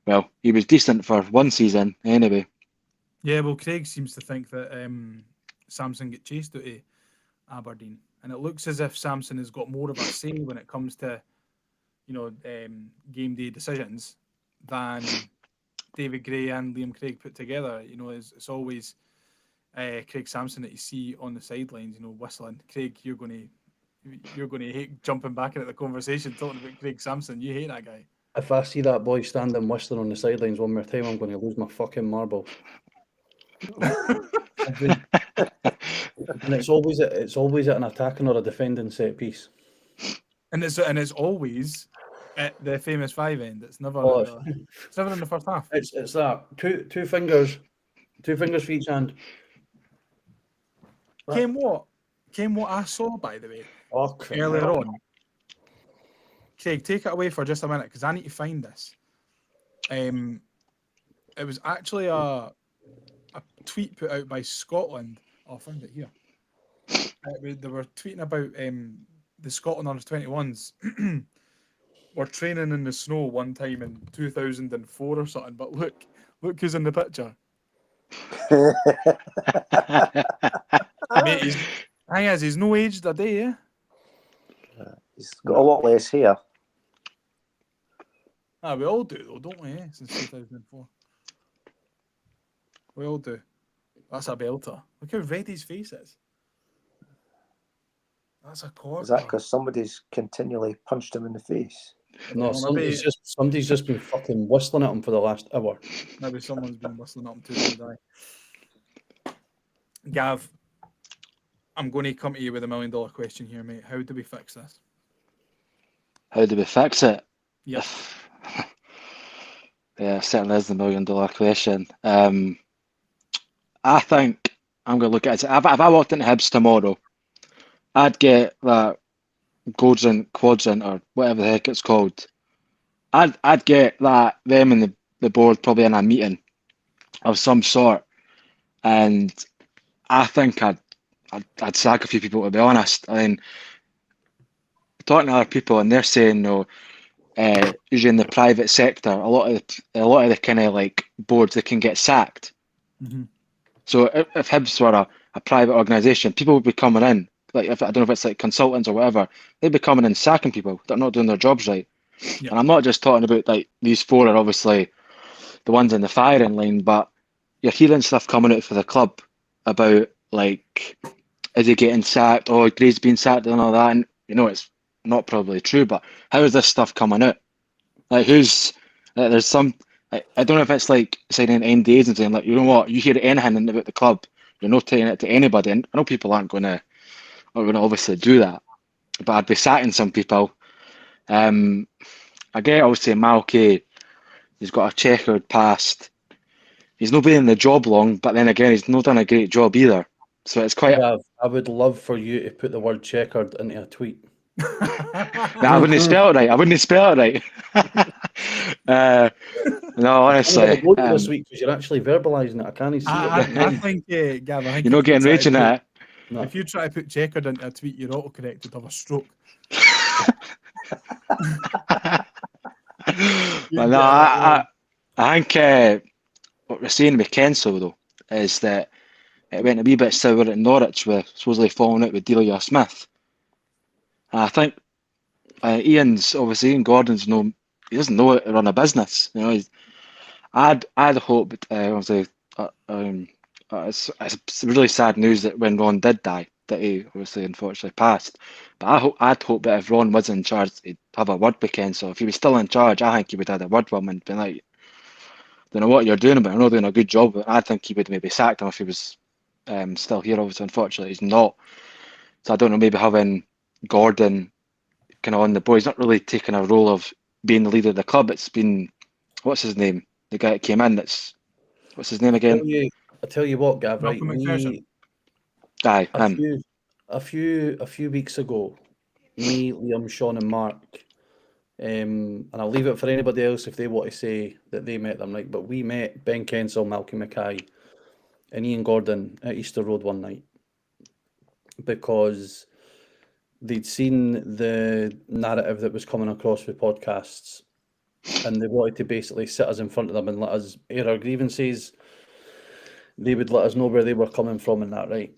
well, he was decent for one season anyway. Yeah, well, Craig seems to think that Sampson get chased out of Aberdeen, and it looks as if Sampson has got more of a say when it comes to, game day decisions than David Gray and Liam Craig put together. It's always Craig Sampson that you see on the sidelines, whistling. Craig, you're going to hate jumping back into the conversation talking about Craig Sampson. You hate that guy. If I see that boy standing whistling on the sidelines one more time, I'm going to lose my fucking marbles. And it's always at an attacking or a defending set piece. And it's always at the famous 5 end. It's never it's never in the first half. It's that two fingers for each hand. Came what I saw, by the way, earlier on. Craig, take it away for just a minute because I need to find this. It was actually a tweet put out by Scotland. Oh, I found it here. They were tweeting about the Scotland under-21s were training in the snow one time in 2004 or something. But look who's in the picture. Mate, he's no aged a day, yeah? He's got a lot less hair. We all do, though, don't we? Since 2004. We all do. That's a belter. Look how red his face is. That's a corker. Is that because somebody's continually punched him in the face? No, somebody's just been fucking whistling at him for the last hour. Maybe someone's been whistling up to Dundee. Gav, I'm going to come to you with $1 million question here, mate. How do we fix this? How do we fix it? Yep. Yeah, certainly is the $1 million question. I think I'm going to look at it. If I walked into Hibs tomorrow, I'd get that quadrant or whatever the heck it's called. I'd get that them and the board probably in a meeting of some sort, and I think I'd sack a few people, to be honest. I mean, talking to other people and they're saying no. Usually in the private sector, a lot of the kind of like boards, they can get sacked. Mm-hmm. So if Hibs were a private organisation, people would be coming in. Like I don't know if it's like consultants or whatever, they'd be coming in sacking people that are not doing their jobs right. Yep. And I'm not just talking about like these four are obviously the ones in the firing line, but you're hearing stuff coming out for the club about like, is he getting sacked? Oh, Gray's been sacked and all that. And you know it's not probably true, but how is this stuff coming out? Like there's some. I don't know if it's like signing NDAs and saying like, you know what, you hear anything about the club, you're not telling it to anybody. And I know people aren't going to obviously do that, but I'd be sacking some people. I get obviously Malky, he's got a checkered past. He's not been in the job long, but then again, he's not done a great job either. So it's quite. Yeah, I would love for you to put the word checkered into a tweet. I wouldn't spell it right. No, honestly. I'm going to this week because you're actually verbalising it. I can't see it. I think, Gav, you're not getting raging at it. No. If you try to put checkered into a tweet, your autocorrect would have a stroke. But no, I think what we're saying with Kensal though is that it went a wee bit sour at Norwich with supposedly falling out with Delia Smith. And I think Ian Gordon's he doesn't know how to run a business. You know, I'd hope obviously it's really sad news that when Ron did die, that he obviously unfortunately passed. But I'd hope that if Ron was in charge, he'd have a word with Kensal. If he was still in charge, I think he would have had a word with him and been like, don't know what you're doing, but I'm not doing a good job. But I think he would maybe sacked him if he was still here. Obviously, unfortunately, he's not. So I don't know, maybe having Gordon kind of on the board. He's not really taking a role of being the leader of the club. It's been, what's his name? The guy that came in. What's his name again? I tell you what, Gav. Right, a few weeks ago, me, Liam, Sean, and Mark, and I'll leave it for anybody else if they want to say that they met them. Right, but we met Ben Kensal, Malky Mackay, and Ian Gordon at Easter Road one night because they'd seen the narrative that was coming across with podcasts and they wanted to basically sit us in front of them and let us air our grievances. They would let us know where they were coming from and that, right?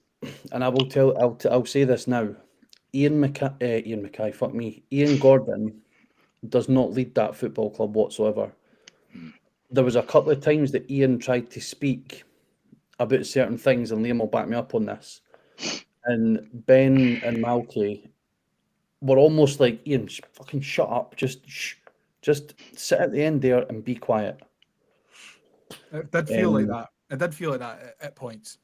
And I'll say this now. Ian Gordon does not lead that football club whatsoever. There was a couple of times that Ian tried to speak about certain things, and Liam will back me up on this. And Ben and Malky were almost like, Ian, fucking shut up. Just sit at the end there and be quiet. It did feel like that. It did feel like that at points.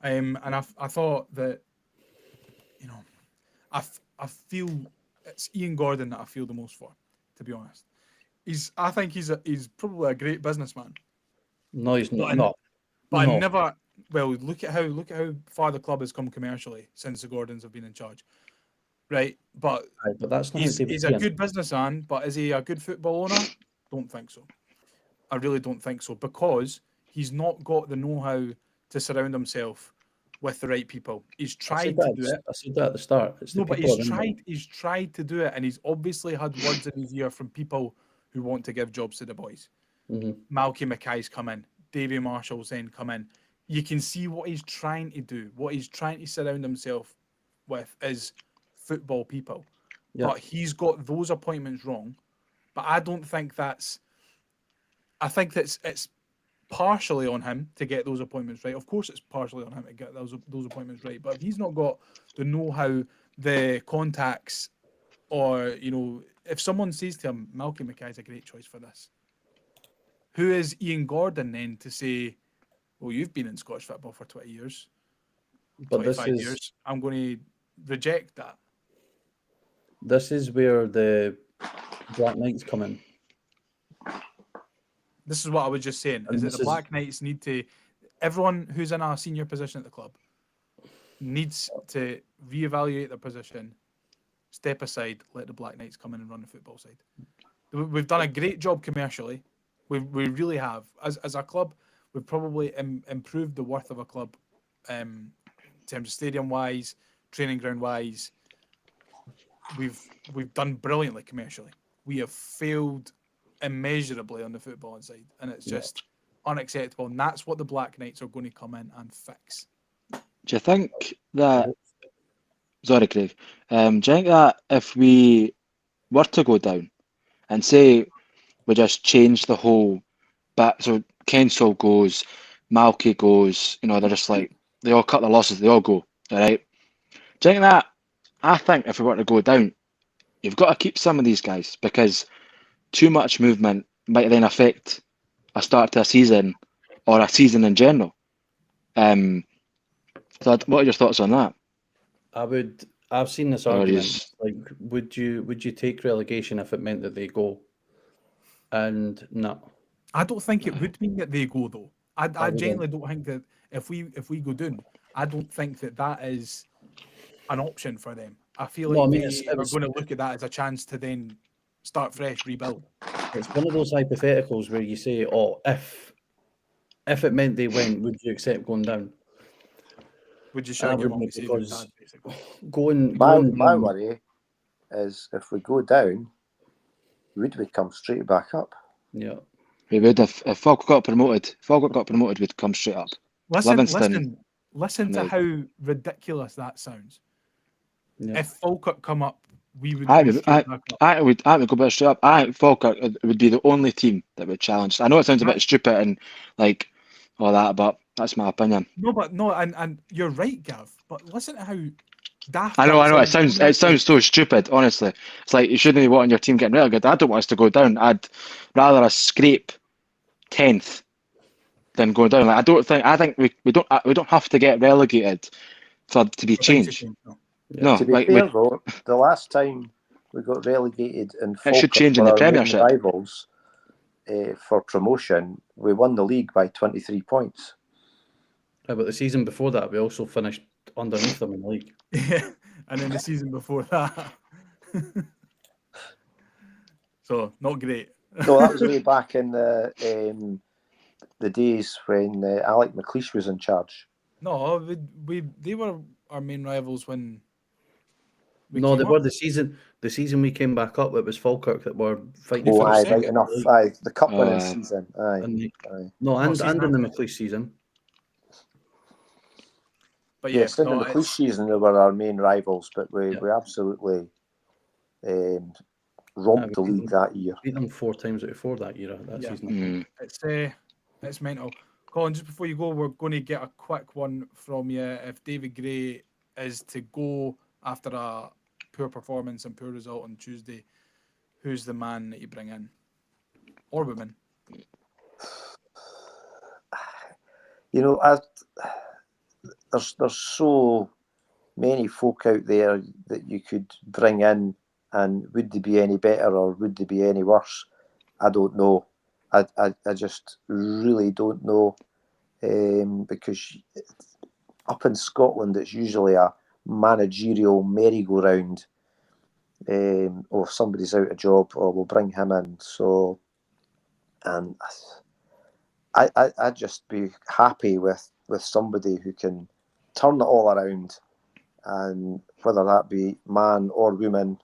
And I thought that, you know, I feel it's Ian Gordon that I feel the most for, to be honest. I think he's probably a great businessman. No, he's not. But I never. Well, look at how far the club has come commercially since the Gordons have been in charge, right? But that's not he's a good businessman. But is he a good football owner? Don't think so. I really don't think so because he's not got the know-how to surround himself with the right people. He's tried to do it. I said that at the start. But he's tried to do it, and he's obviously had words in his ear from people who want to give jobs to the boys. Mm-hmm. Malky Mackay's come in. Davy Marshall's then come in. You can see what he's trying to do. What he's trying to surround himself with is football people. Yep. But he's got those appointments wrong. But I don't think that's... I think it's partially on him to get those appointments right. Of course, it's partially on him to get those appointments right. But if he's not got the know-how, the contacts, or if someone says to him, Malky Mackay's a great choice for this, who is Ian Gordon then to say, well, you've been in Scottish football for 20 years, But 25 years. I'm going to reject that. This is where the Black Knights come in. This is what I was just saying, is that the Black Knights need to, everyone who's in a senior position at the club needs to reevaluate their position, step aside, let the Black Knights come in and run the football side. We've done a great job commercially. We really have. As a club, we've probably improved the worth of a club in terms of stadium-wise, training ground-wise. We've done brilliantly commercially. We have failed immeasurably on the footballing side, and it's just unacceptable. And that's what the Black Knights are going to come in and fix. Do you think that? Sorry, Craig. Do you think that if we were to go down, and say we just change the whole back, so Kensal goes, Malky goes, they're just like they all cut their losses, they all go, all right? Do you think that? I think if we were to go down, you've got to keep some of these guys because too much movement might then affect a start to a season or a season in general. So what are your thoughts on that? I've seen this argument. Like, would you take relegation if it meant that they go? And no, I don't think it would mean that they go though. I genuinely don't think that if we go down, I don't think that is an option for them. I feel like they are going to look at that as a chance to then start fresh, rebuild. It's one of those hypotheticals where you say, "Oh, if it meant they went, would you accept going down?" Would you shag your mum because my worry is if we go down, would we come straight back up? Yeah, we would. If Falkirk got promoted, we'd come straight up. Listen to how ridiculous that sounds. Yeah. If Falkirk come up, we would. I would go back straight up. I think Falkirk would be the only team that would challenge. I know it sounds a bit stupid and like all that, but that's my opinion. And you're right, Gav. But listen to how daft. I know. It sounds so stupid. Honestly, it's like you shouldn't be wanting your team getting relegated. I don't want us to go down. I'd rather us scrape 10th than go down. Like I think we don't have to get relegated to be changed. No, to be fair though, the last time we got relegated in it should change in the Premiership. Rivals for promotion, we won the league by 23 points. Yeah, but the season before that, we also finished underneath them in the league. Yeah, and then the season before that. So, not great. No, that was way back in the days when Alec McLeish was in charge. No, they were our main rivals when. No, they were the season. The season we came back up, it was Falkirk that were fighting. Oh, aye, right enough. Aye, the cup winning season. Aye, No, and in the McLeish season. But yes, in the McLeish season, they were our main rivals, but we absolutely romped the league that year. Beat them 4 times out of 4 that year. That season. It's mental. Colin, just before you go, we're going to get a quick one from you. If David Gray is to go after a poor performance and poor result on Tuesday, who's the man that you bring in? Or woman? There's so many folk out there that you could bring in, and would they be any better or would they be any worse? I don't know. I just really don't know, because up in Scotland it's usually a managerial merry-go-round. If somebody's out of job, we'll bring him in. So, and I'd just be happy with somebody who can turn it all around, and whether that be man or woman,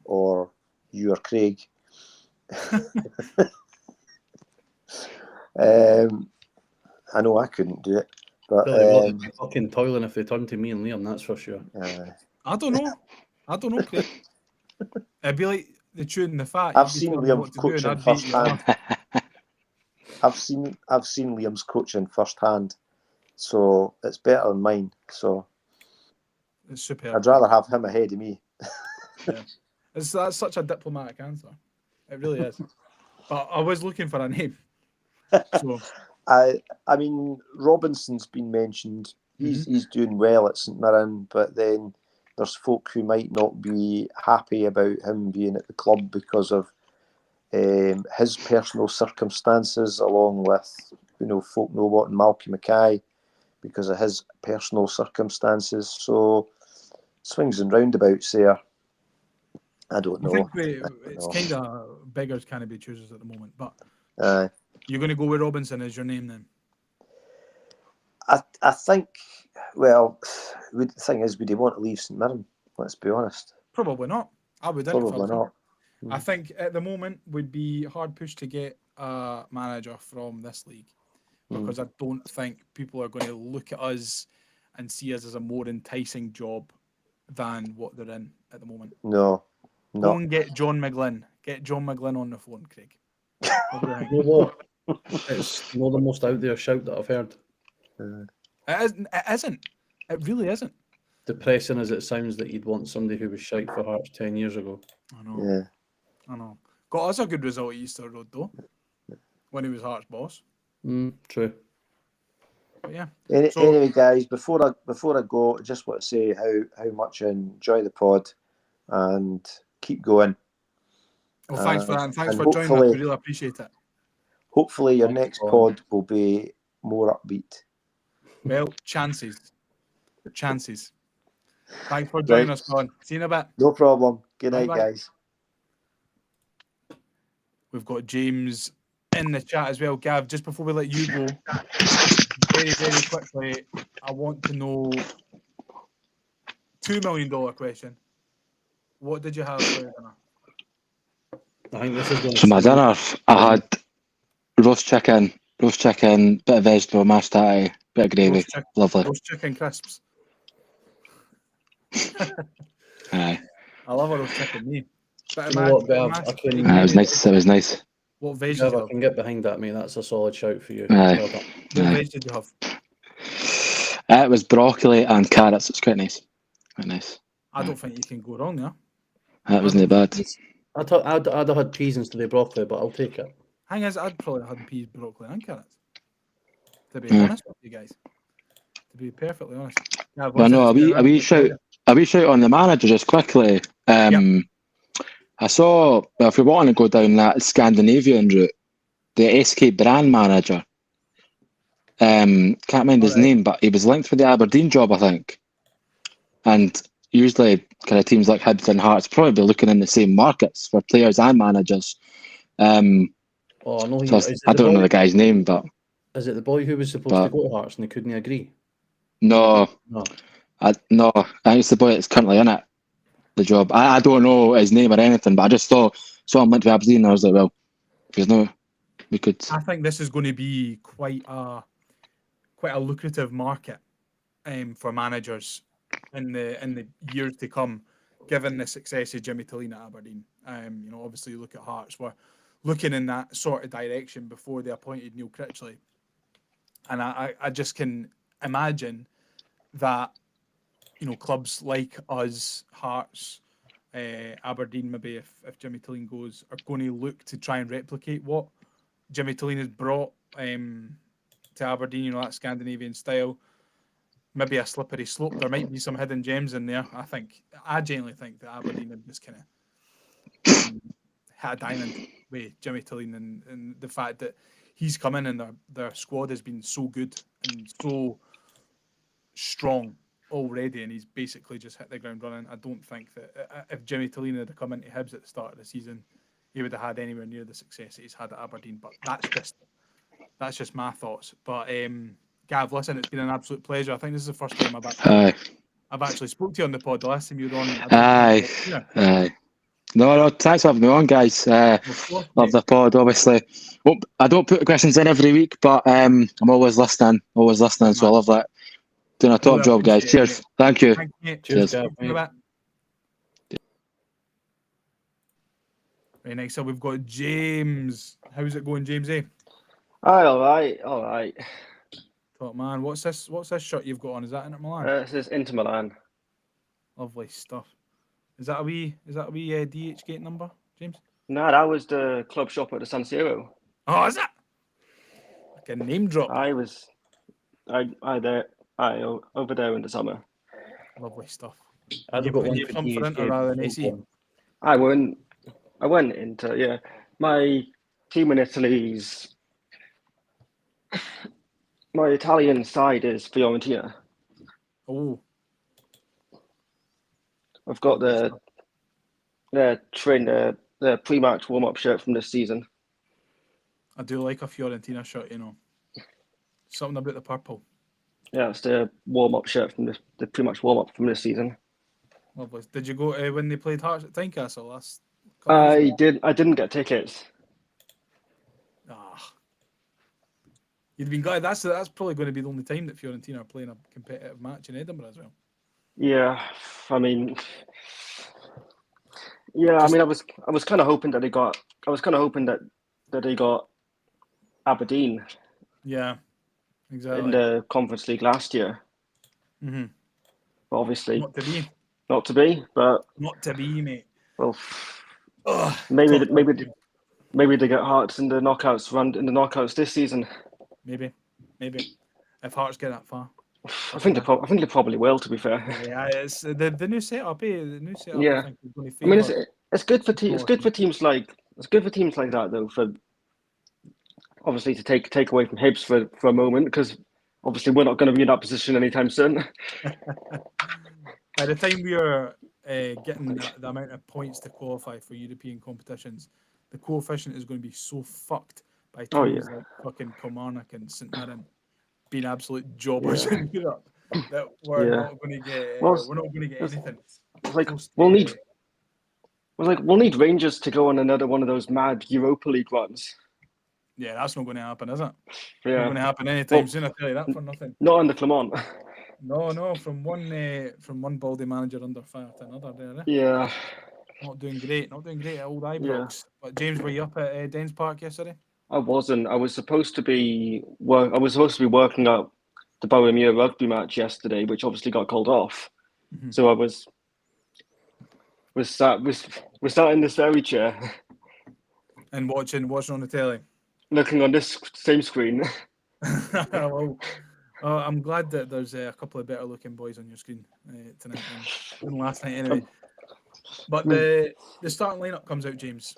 or you or Craig. I know I couldn't do it, but they wouldn't be fucking toiling if they turned to me and Liam, that's for sure. I don't know, Craig. It'd be like the tune and the fat. I've seen Liam coaching first hand. I've seen Liam's coaching firsthand, so it's better than mine. So It's superb. I'd rather have him ahead of me. Yeah. That's such a diplomatic answer. It really is. But I was looking for a name. So I mean, Robinson's been mentioned. He's doing well at St Mirren, but then there's folk who might not be happy about him being at the club because of his personal circumstances, along with folk know what Malky Mackay because of his personal circumstances. So swings and roundabouts there. I don't know. I think it's kind of beggars can't be choosers at the moment. But you're going to go with Robinson as your name then? I think, well, the thing is, would he want to leave St Mirren? Let's be honest. Probably not. I would. Probably not. I think at the moment would be hard push to get a manager from this league because I don't think people are going to look at us and see us as a more enticing job than what they're in at the moment. No. Go and get John McGlynn. Get John McGlynn on the phone, Craig. You know what? It's not the most out there shout that I've heard. It isn't. It really isn't. Depressing as it sounds that you'd want somebody who was shite for Hearts 10 years ago. I know. Yeah. I know. Got us a good result at Easter Road though, when he was Hearts boss. True. But yeah. Anyway, guys, before I go, I just want to say how much I enjoy the pod and keep going. Well, thanks for that, and thanks and for joining us. We really appreciate it. Hopefully, your next pod will be more upbeat. Well, chances. Thanks for joining us, Colin. See you in a bit. No problem. Good night, Bye-bye. guys. We've got James in the chat as well. Gav, just before we let you go, very, very quickly, I want to know $2 million question. What did you have for your dinner? I think this is going to For my dinner, I had roast chicken, bit of vegetable, mashed tatty, bit of gravy. Lovely. Roast chicken crisps. Aye. I love a roast chicken, me. You know what, Gav? It was nice. It was nice. What veg did Gav, you I have? can get behind that, mate. That's a solid shout for you. Aye. Well done. What veg did you have? It was broccoli and carrots. It's quite nice. Quite nice. I don't think you can go wrong there. That wasn't bad. I'd have had peas instead of broccoli, but I'll take it. Hang on, I'd probably had peas, broccoli, and carrots. To be honest with you guys. To be perfectly honest. Yeah, well, no, a wee shout on the manager just quickly. I saw, well, if we want to go down that Scandinavian route, the SK brand manager, can't mind his name, but he was linked with the Aberdeen job, I think. And usually kind of teams like Hibs and Hearts probably looking in the same markets for players and managers. I don't know the guy's name, but... Is it the boy who was supposed to go to Hearts and they couldn't agree? No. I think it's the boy that's currently in it, the job. I don't know his name or anything, but I just saw him went to Aberdeen and I was like, well, there's no... We could... I think this is going to be quite a lucrative market for managers in the years to come, given the success of Jimmy Tilley at Aberdeen. Obviously you look at Hearts, we're looking in that sort of direction before they appointed Neil Critchley. And I just can imagine that, clubs like us, Hearts, Aberdeen, maybe if Jimmy Tilley goes, are going to look to try and replicate what Jimmy Tilley has brought to Aberdeen, that Scandinavian style. Maybe a slippery slope. There might be some hidden gems in there. I genuinely think that Aberdeen have just kind of hit a diamond with Jimmy Tilley and the fact that he's come in and their squad has been so good and so strong already, and he's basically just hit the ground running. I don't think that if Jimmy Tilley had come into Hibs at the start of the season, he would have had anywhere near the success that he's had at Aberdeen. But that's just my thoughts. But Gav, listen, it's been an absolute pleasure. I think this is the first time I've actually spoke to you on the pod. The last time you were on, Aye. No, thanks for having me on, guys. Love the pod, obviously. I don't put questions in every week, but I'm always listening. So I love that. Doing a top job, guys. Cheers. Thank you. Cheers. Right, next up, we've got James. How's it going, James? Aye, all right. Top man. What's this shirt you've got on? Is that Inter Milan? This is Inter Milan. Lovely stuff. Is that a wee DH gate number, James? No, that was the club shop at the San Siro. Oh, is it? Like a name drop. I over there in the summer. Lovely stuff. I've You got putting one your for thumb for DHK Inter rather than before AC? one. I went into my team in Italy's. My Italian side is Fiorentina. Oh, I've got lovely stuff. the pre-match warm-up shirt from this season. I do like a Fiorentina shirt, you know. Something about the purple. Yeah, it's the warm-up shirt from the pre-match warm-up from this season. Lovely. Did you go to when they played Hearts at Tynecastle last couple of years ago? I didn't get tickets. Ah. You'd been glad. That's probably going to be the only time that Fiorentina are playing a competitive match in Edinburgh as well. Yeah, I mean, yeah, I was kind of hoping that they got. I was kind of hoping that they got Aberdeen Yeah, exactly. in the Conference League last year. Mm-hmm. But obviously, Not to be. not to be. But Not to be, mate. well, Ugh, maybe top maybe team. maybe they get Hearts in the knockouts run in the knockouts this season. Maybe. If Hearts get that far. I think they probably will. To be fair. Yeah, it's the new setup. The new setup. Yeah. I think is going to I mean, favour. it's good for teams like that though. For obviously to take away from Hibs for a moment, because obviously we're not going to be in that position anytime soon. By the time we are getting the amount of points to qualify for European competitions, the coefficient is going to be so fucked by Oh, teams yeah. like fucking Kilmarnock and St Mirren being absolute jobbers in Europe that we're Yeah. not going to get. Well, we're not going to get anything. It's like close to- we'll need Rangers to go on another one of those mad Europa League runs. Yeah, that's not going to happen, is it? Not Yeah, going to happen anytime Well, soon. I tell you that for nothing. not on the Clermont. No, from one baldy manager under fire to another. There, Yeah, not doing great at Old Ibrox. But James, were you up at Dens Park yesterday? I wasn't. I was supposed to be working up the Bohemia rugby match yesterday, which obviously got called off. Mhm. So I was sat in this very chair, And watching on the telly. looking on this same screen. Well, I'm glad that there's a couple of better looking boys on your screen tonight than last night anyway. But the starting lineup comes out, James,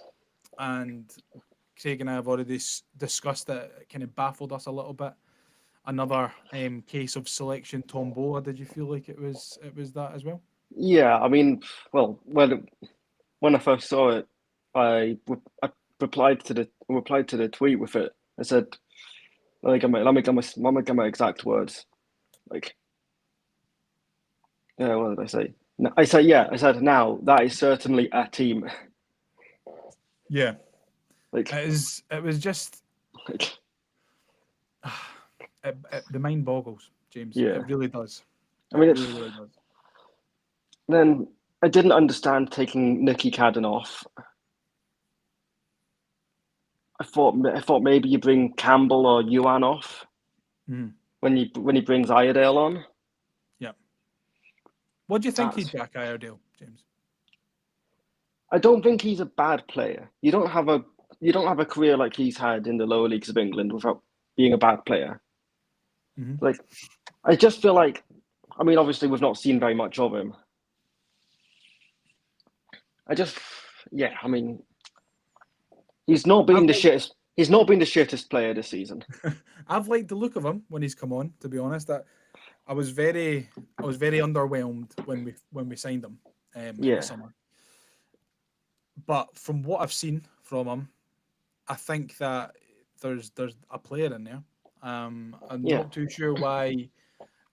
and Craig and I have already discussed that it kind of baffled us a little bit. Another case of selection tombola. Did you feel like it was that as well? Yeah, I mean, well, when I first saw it, I replied to the tweet with it. I said, let me get my exact words. Like, yeah, what did I say? No, I said now that is certainly a team. Yeah, Like, it was just the mind boggles, James. Yeah. It really does. I mean, it really does. Then I didn't understand taking Nicky Cadden off. I thought maybe you bring Campbell or Yuan off when he brings Iredale on. Yeah. What do you think of Jack Iredale, James? I don't think he's a bad player. You don't have a career like he's had in the lower leagues of England without being a bad player. Mhm. Like, I just feel like, I mean, obviously we've not seen very much of him. I mean, he's not been the shittest. He's not been the shittest player this season. I've liked the look of him when he's come on. To be honest, I was very underwhelmed when we signed him in the summer. But from what I've seen from him, I think that there's a player in there. I'm not too sure why.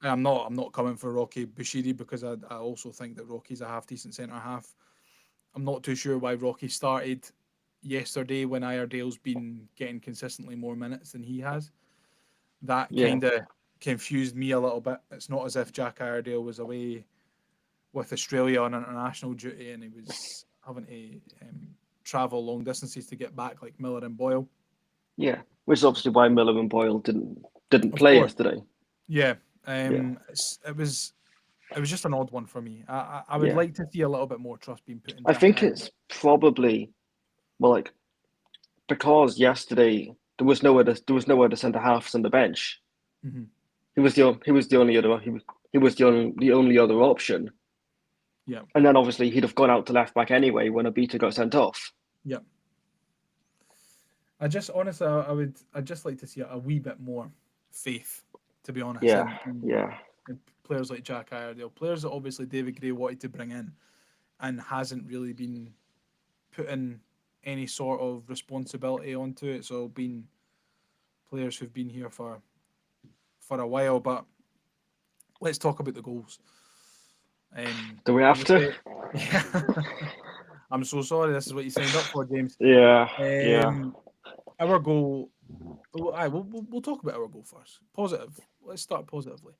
I'm not coming for Rocky Bushiri because I also think that Rocky's a half decent centre half. I'm not too sure why Rocky started yesterday when Iredale's been getting consistently more minutes than he has. That kind of confused me a little bit. It's not as if Jack Iredale was away with Australia on international duty and he was having to travel long distances to get back like Miller and Boyle. Yeah, which is obviously why Miller and Boyle didn't Of play course. yesterday. Yeah. Yeah. It was just an odd one for me. I would Yeah. like to see a little bit more trust being put into I think him. it's probably because yesterday there was no other centre halves on the bench. Mhm. He was the only other option. Yeah. And then obviously he'd have gone out to left back anyway when Abita got sent off. Yeah. I'd just like to see a wee bit more faith, to be honest. Yeah, in players like Jack Iredale, players that obviously David Gray wanted to bring in and hasn't really been putting any sort of responsibility onto it. So been players who've been here for a while. But let's talk about the goals. Do we have to? Yeah. I'm so sorry. This is what you signed up for, James. Yeah. Our goal. We'll talk about our goal first. Positive. Let's start positively.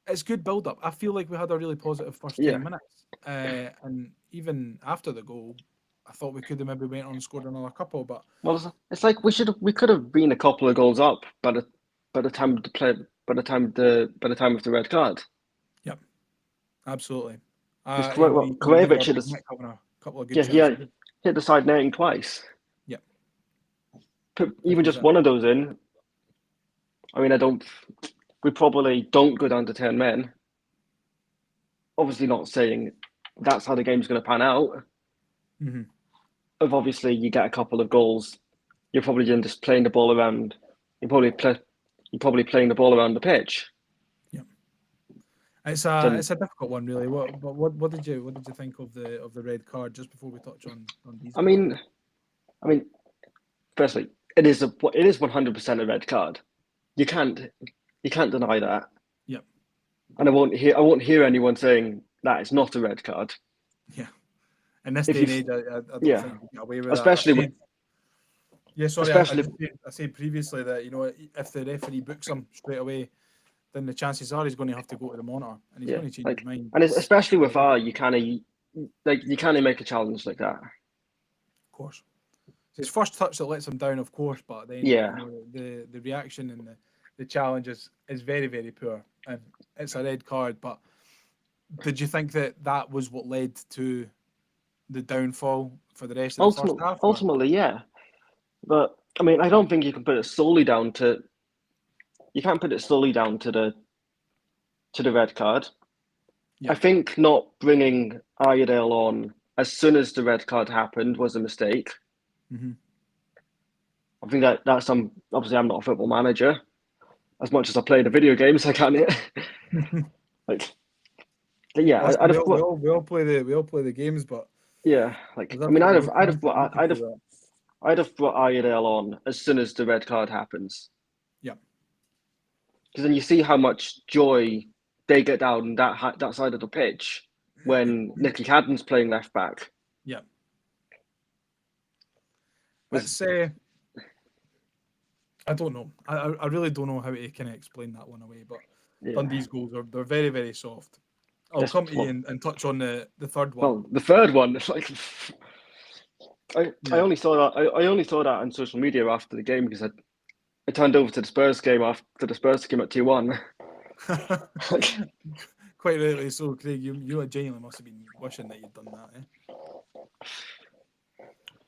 It's good build up. I feel like we had a really positive first 10 minutes. And even after the goal, I thought we could have maybe went on and scored another couple. But it's like we could have been a couple of goals up by the time of the red card. Yep, absolutely. Kovacic hit a couple of good he hit the side netting twice. Yep. Put even just one of those in. I mean, we probably don't go down to 10 men. Obviously not saying that's how the game's going to pan out. Mm-hmm. If obviously you get a couple of goals, you're probably just playing the ball around. You're probably playing the ball around the pitch. Yeah, it's a difficult one, really. What did you think of the red card just before we touch on these? I mean, firstly, it is 100% a red card. You can't deny that. Yep. And I won't hear anyone saying that it's not a red card. Yeah. In this day and age, I don't think you get away with especially that. I said previously that if the referee books him straight away, then the chances are he's going to have to go to the monitor and he's going to change his mind. And especially with VAR, you can't make a challenge like that. Of course, it's his first touch that lets him down, of course, but then the reaction and the challenge is very, very poor, and it's a red card. But did you think that was what led to the downfall for the rest of the first half? Ultimately, yeah. But I mean, I don't think you can put it solely down to. You can't put it solely down to the red card. Yeah. I think not bringing Iredale on as soon as the red card happened was a mistake. Mm-hmm. I think that's obviously I'm not a football manager. As much as I play the video games, I can't. We all play the games, but yeah, I mean, I'd have brought Iredale on as soon as the red card happens. Yeah. Because then you see how much joy they get down that side of the pitch when Nicky Cadden's playing left back. Yeah. Let's say I don't know. I really don't know how to kind of explain that one away, but Dundee's goals they're very, very soft. I'll come to you and touch on the third one. Well, the third one, I only saw that on social media after the game because I turned over to the Spurs game after the Spurs came at 2-1. Quite rightly so, Craig. You genuinely must have been wishing that you'd done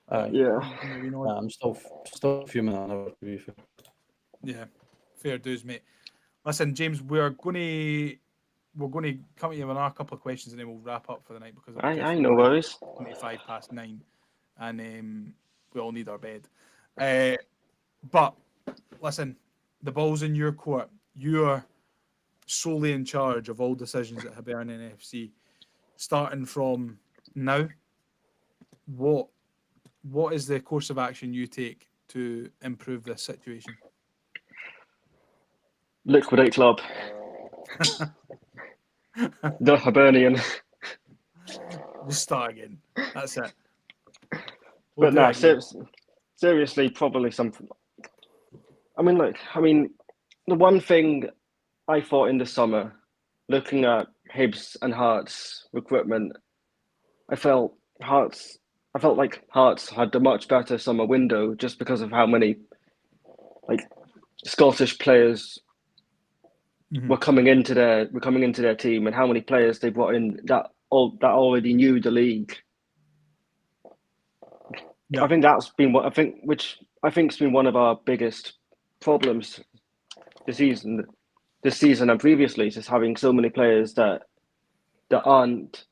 that, Yeah. I'm still fuming on it, to be fair. Yeah, fair dues, mate. Listen, James, we're going to come to you with a couple of questions and then we'll wrap up for the night because I know worries. 9:25 and we all need our bed. But listen, the ball's in your court. You're solely in charge of all decisions at Hibernian FC. Starting from now, what is the course of action you take to improve this situation? Liquidate club. The Hibernian. Just start again. That's it. But no, seriously, probably something. I mean, the one thing I thought in the summer, looking at Hibs and Hearts recruitment, I felt Hearts I felt like Hearts had a much better summer window just because of how many like Scottish players were coming into their team and how many players they brought in that already knew the league. Yeah. I think that's been what I think's been one of our biggest problems this season and previously, is just having so many players that aren't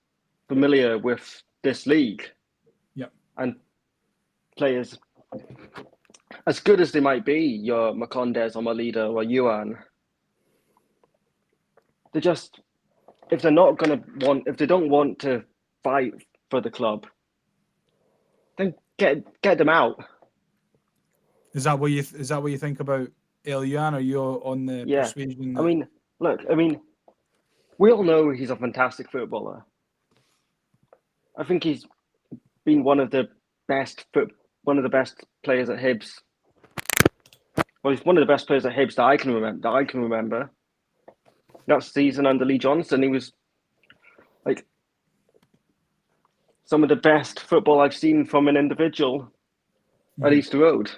familiar with this league. Yeah. And players as good as they might be, your Macondes or Malida or Yuan, they just if they don't want to fight for the club, then get them out. Is that what you think about Ellie? Are you on the persuasion? I mean, look. I mean, we all know he's a fantastic footballer. I think he's been one of the best players at Hibs. Well, he's one of the best players at Hibs that I can remember. That season under Lee Johnson, he was like some of the best football I've seen from an individual at Easter Road.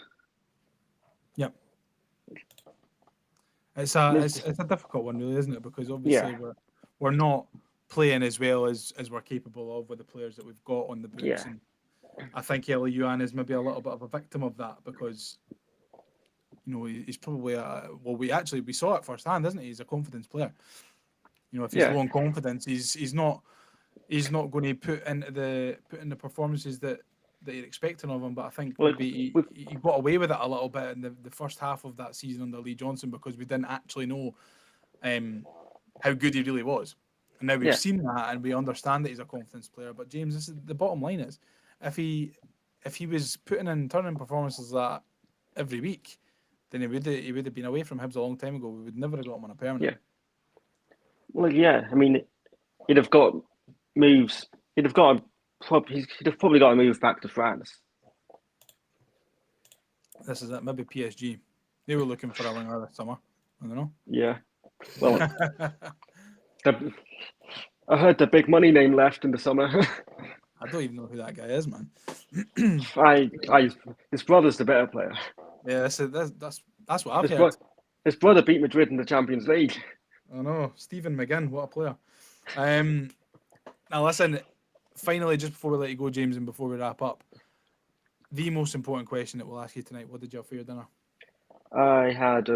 Yep. It's a difficult one, really, isn't it? Because obviously we're not playing as well as we're capable of with the players that we've got on the books. Yeah. And I think Ellie Yuan is maybe a little bit of a victim of that because, you know, he's probably we saw it firsthand, isn't he? He's a confidence player. You know, if he's low on confidence, he's not going to put in the performances that you're expecting of him. But I think maybe he got away with it a little bit in the first half of that season under Lee Johnson because we didn't actually know how good he really was. And now we've seen that and we understand that he's a confidence player. But James, this is the bottom line is if he was turning performances like that every week, then he would have been away from Hibs a long time ago. We would never have got him on a permanent. Yeah. Well, yeah. I mean, he'd have got moves. He'd have probably got a move back to France. This is it. Maybe PSG. They were looking for a winger this summer. I don't know. Yeah. Well, I heard the big money name left in the summer. I don't even know who that guy is, man. His brother's the better player. Yeah, that's what I've heard. His brother beat Madrid in the Champions League. I know. Stephen McGinn, what a player. Now listen, finally, just before we let you go, James, and before we wrap up, the most important question that we'll ask you tonight: what did you have for your dinner? I had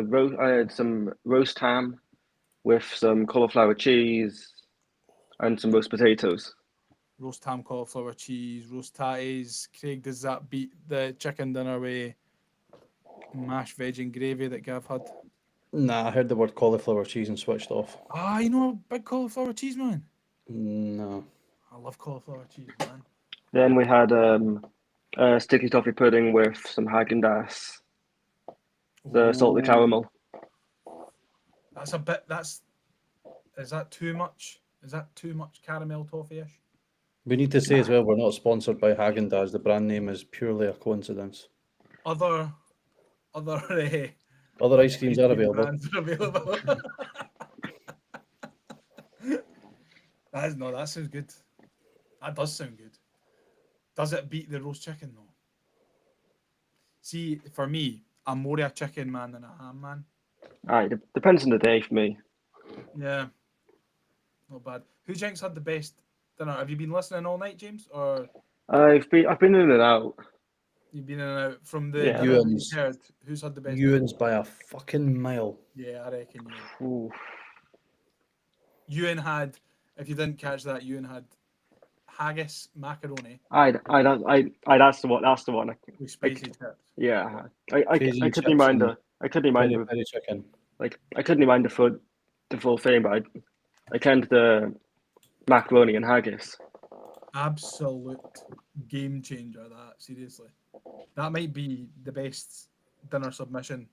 some roast ham with some cauliflower cheese and some roast potatoes. Roast ham, cauliflower cheese, roast tatties. Craig, does that beat the chicken dinner with mashed veg and gravy that Gav had? Nah, I heard the word cauliflower cheese and switched off. Ah, you know, a big cauliflower cheese man. No. I love cauliflower cheese, man. Then we had sticky toffee pudding with some Haagen-Dazs, the salted caramel. That's a bit. Is that too much? Is that too much caramel toffee-ish? We need to say as well, we're not sponsored by Haagen-Dazs. The brand name is purely a coincidence. Other ice creams are available. That sounds good. That does sound good. Does it beat the roast chicken though? See, for me, I'm more a chicken man than a ham man. Aye, depends on the day for me. Yeah, not bad. Who Jenks had the best dinner? Have you been listening all night, James, or I've been in and out. You've been in and out from the Ewan's. heard. Who's had the best? Ewan's by a fucking mile. Yeah, I reckon. Yeah. Ooh. Ewan had. If you didn't catch that, Ewan had haggis macaroni. That's the one. With spicy chips. Yeah, I couldn't mind Peri chicken. Like I couldn't mind the full thing, but I canned the macaroni and haggis. Absolute game changer. That seriously, that might be the best dinner submission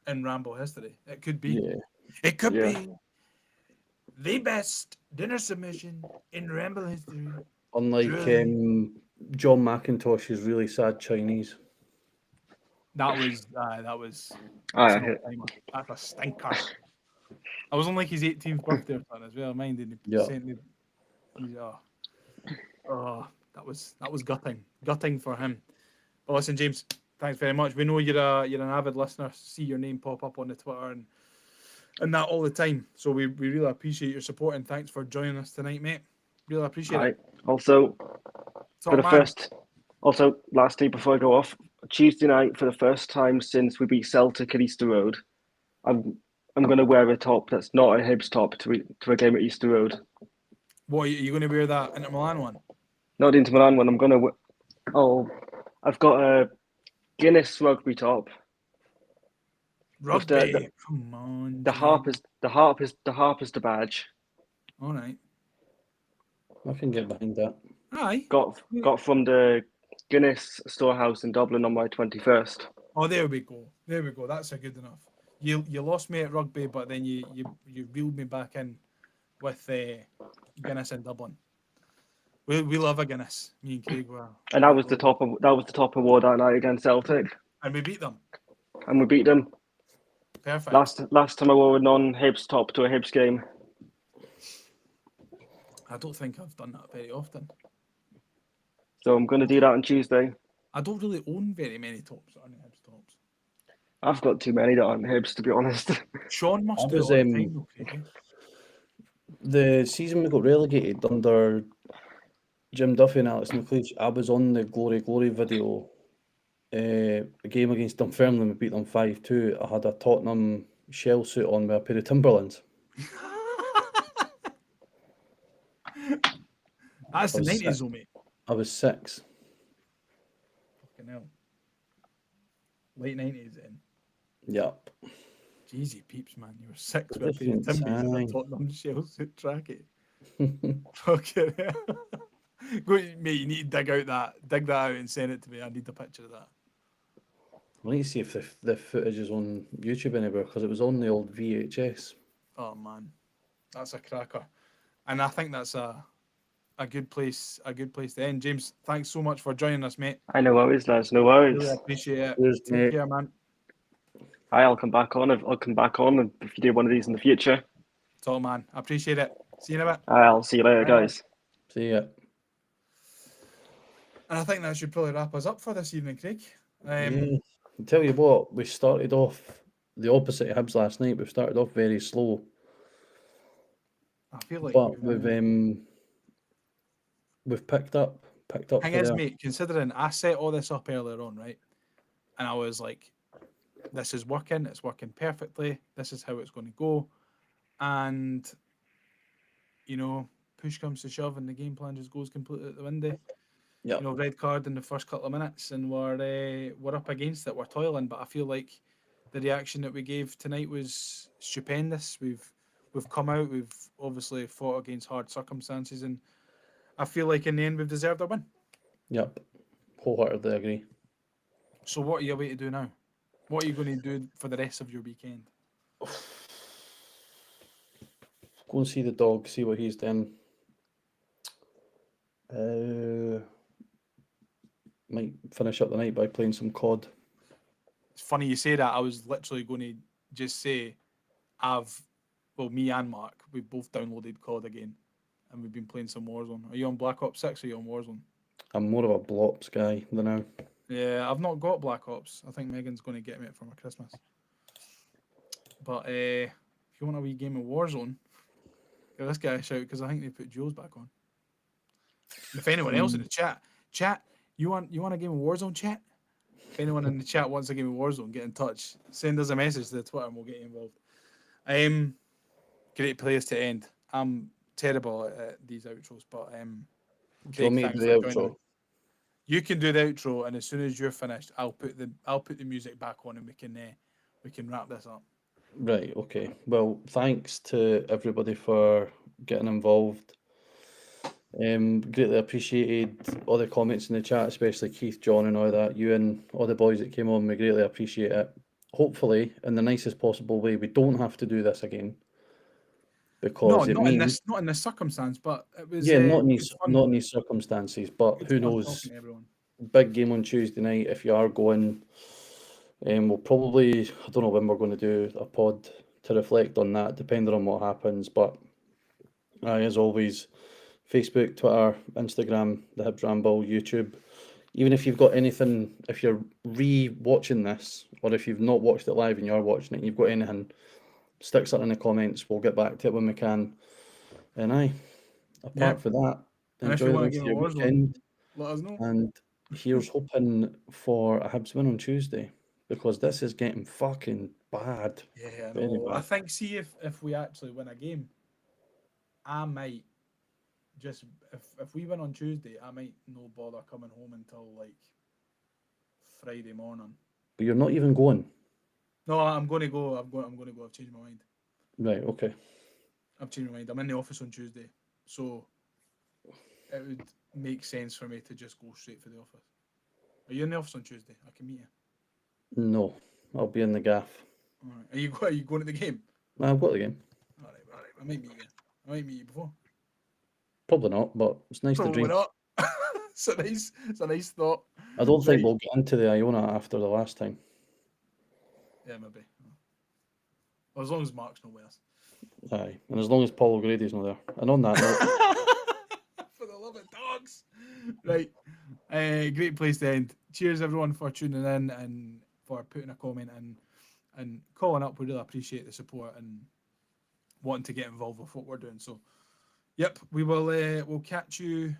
in Ramble history. It could be. Yeah. It could be the best dinner submission in Ramble history. Unlike John McIntosh's really sad Chinese. That was. That's a stinker. I was on like his 18th birthday or something as well. Minded. Yeah. that was gutting for him. But listen, James, thanks very much. We know you're an avid listener. See your name pop up on the Twitter and that all the time. So we really appreciate your support and thanks for joining us tonight, mate. Really appreciate it. Also, Top for the man. first, also lastly before I go off, Tuesday night for the first time since we beat Celtic at Easter Road, I'm going to wear a top that's not a Hibs top to a game at Easter Road. What are you going to wear that Inter Milan one? Not the Inter Milan one. I'm going to. I've got a Guinness rugby top. Rugby. Come on. The harp is the badge. All right. I can get behind that. Aye. Got from the Guinness storehouse in Dublin on my 21st. Oh, there we go. That's a good enough. You lost me at rugby, but then you reeled me back in with Guinness in Dublin. We love a Guinness. Me and Craig were. And that was the top award that night against Celtic. And we beat them. And we beat them. Perfect. Last time I wore a non-Hibs top to a Hibs game. I don't think I've done that very often. So I'm going to do that on Tuesday. I don't really own very many tops that aren't Hibs tops. I've got too many that aren't Hibs, to be honest. Sean must do it all the time, though, Craig. The season we got relegated under Jim Duffy and Alex McLeish, I was on the Glory video. A game against Dunfermline, we beat them 5-2. I had a Tottenham shell suit on with a pair of Timberlands. That's the 90s, though, mate. I was 6. Fucking hell. Late 90s then. Yep. Jeezy peeps, man. You were 6 with a pair of Timbies and a Tottenham shell suit tracky. Fucking hell. Go, mate, you need to dig that out and send it to me. I need a picture of that. I need to see if the footage is on YouTube anywhere, because it was on the old VHS. Oh man, that's a cracker, and I think that's a good place to end. James, thanks so much for joining us, mate. I know worries, lads. No worries. Really appreciate it. Cheers, Take mate. care, man. I'll come back on. I'll come back on if you do one of these in the future. Top man, I appreciate it. See you in a bit. I'll see you later, guys. See ya. And I think that should probably wrap us up for this evening, Craig. Yeah. I'll tell you what, we started off the opposite of Hibs last night. We started off very slow. I feel like, but we've picked up. Thing is, mate, considering I set all this up earlier on, right, and I was like, "This is working. It's working perfectly. This is how it's going to go," and push comes to shove, and the game plan just goes completely out the window. Yeah. Red card in the first couple of minutes, and we're up against it. We're toiling, but I feel like the reaction that we gave tonight was stupendous. We've come out. We've obviously fought against hard circumstances, and I feel like in the end we've deserved our win. Yep, wholeheartedly agree. So what are you away to do now? What are you going to do for the rest of your weekend? Go and see the dog. See what he's doing. Might finish up the night by playing some COD. It's funny you say that. I was literally going to just say, me and Mark, we both downloaded COD again, and we've been playing some Warzone. Are you on Black Ops 6 or are you on Warzone? I'm more of a Blops guy than now. Yeah, I've not got Black Ops. I think Megan's going to get me it for my Christmas. But if you want a wee game of Warzone, give this guy a shout, because I think they put Joe's back on. If anyone else in the chat, you want a game of Warzone, chat? If anyone in the chat wants a game of Warzone, get in touch. Send us a message to the Twitter and we'll get you involved. Great place to end. I'm terrible at these outros, but do you want me to do the outro? You can do the outro, and as soon as you're finished, I'll put the music back on, and we can wrap this up. Right. Okay. Well, thanks to everybody for getting involved. Greatly appreciated all the comments in the chat, especially Keith, John, and all that. You and all the boys that came on, we greatly appreciate it. Hopefully, in the nicest possible way, we don't have to do this again. Because not in this circumstance, but it was not in these circumstances. But who knows? Big game on Tuesday night. If you are going, we'll probably, I don't know when we're going to do a pod to reflect on that, depending on what happens. But as always, Facebook, Twitter, Instagram, the Hibs Ramble, YouTube. Even if you've got anything, if you're re-watching this, or if you've not watched it live and you're watching it, and you've got anything, stick something in the comments. We'll get back to it when we can. And apart from that, And if you enjoy the want rest to of get your a Warzone, weekend. let us know. And here's hoping for a Hibs win on Tuesday, because this is getting fucking bad. Yeah, I Very know. I bad. think, see, if we actually win a game, I might just, if we win on Tuesday, I might no bother coming home until like Friday morning. But you're not even going. No, I'm going to go. I'm going to go. I've changed my mind. Right, okay. I've changed my mind. I'm in the office on Tuesday, so it would make sense for me to just go straight for the office. Are you in the office on Tuesday? I can meet you. No, I'll be in the gaff. All right. Are you going to the game? I've got the game. All right. I might meet you. I might meet you before. Probably not, but it's nice to Probably dream. not. It's a nice thought. I don't think Right. we'll get into the Iona after the last time. Yeah, maybe. Well, as long as Mark's not with us. Aye, and as long as Paul O'Grady's not there. And on that note, For the love of dogs. Right. Great place to end. Cheers, everyone, for tuning in and for putting a comment in and calling up. We really appreciate the support and wanting to get involved with what we're doing. So, yep, we will. We'll catch you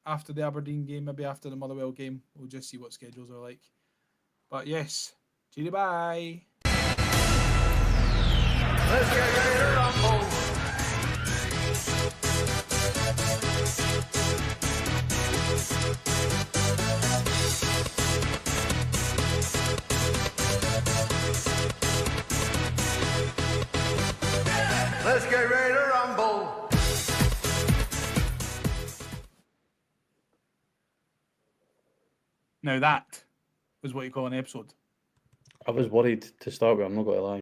after the Aberdeen game, maybe after the Motherwell game. We'll just see what schedules are like. But yes, cheery bye. Let's get ready to rumble. Let's get ready to rumble. Now that was what you call an episode. I was worried to start with, I'm not going to lie.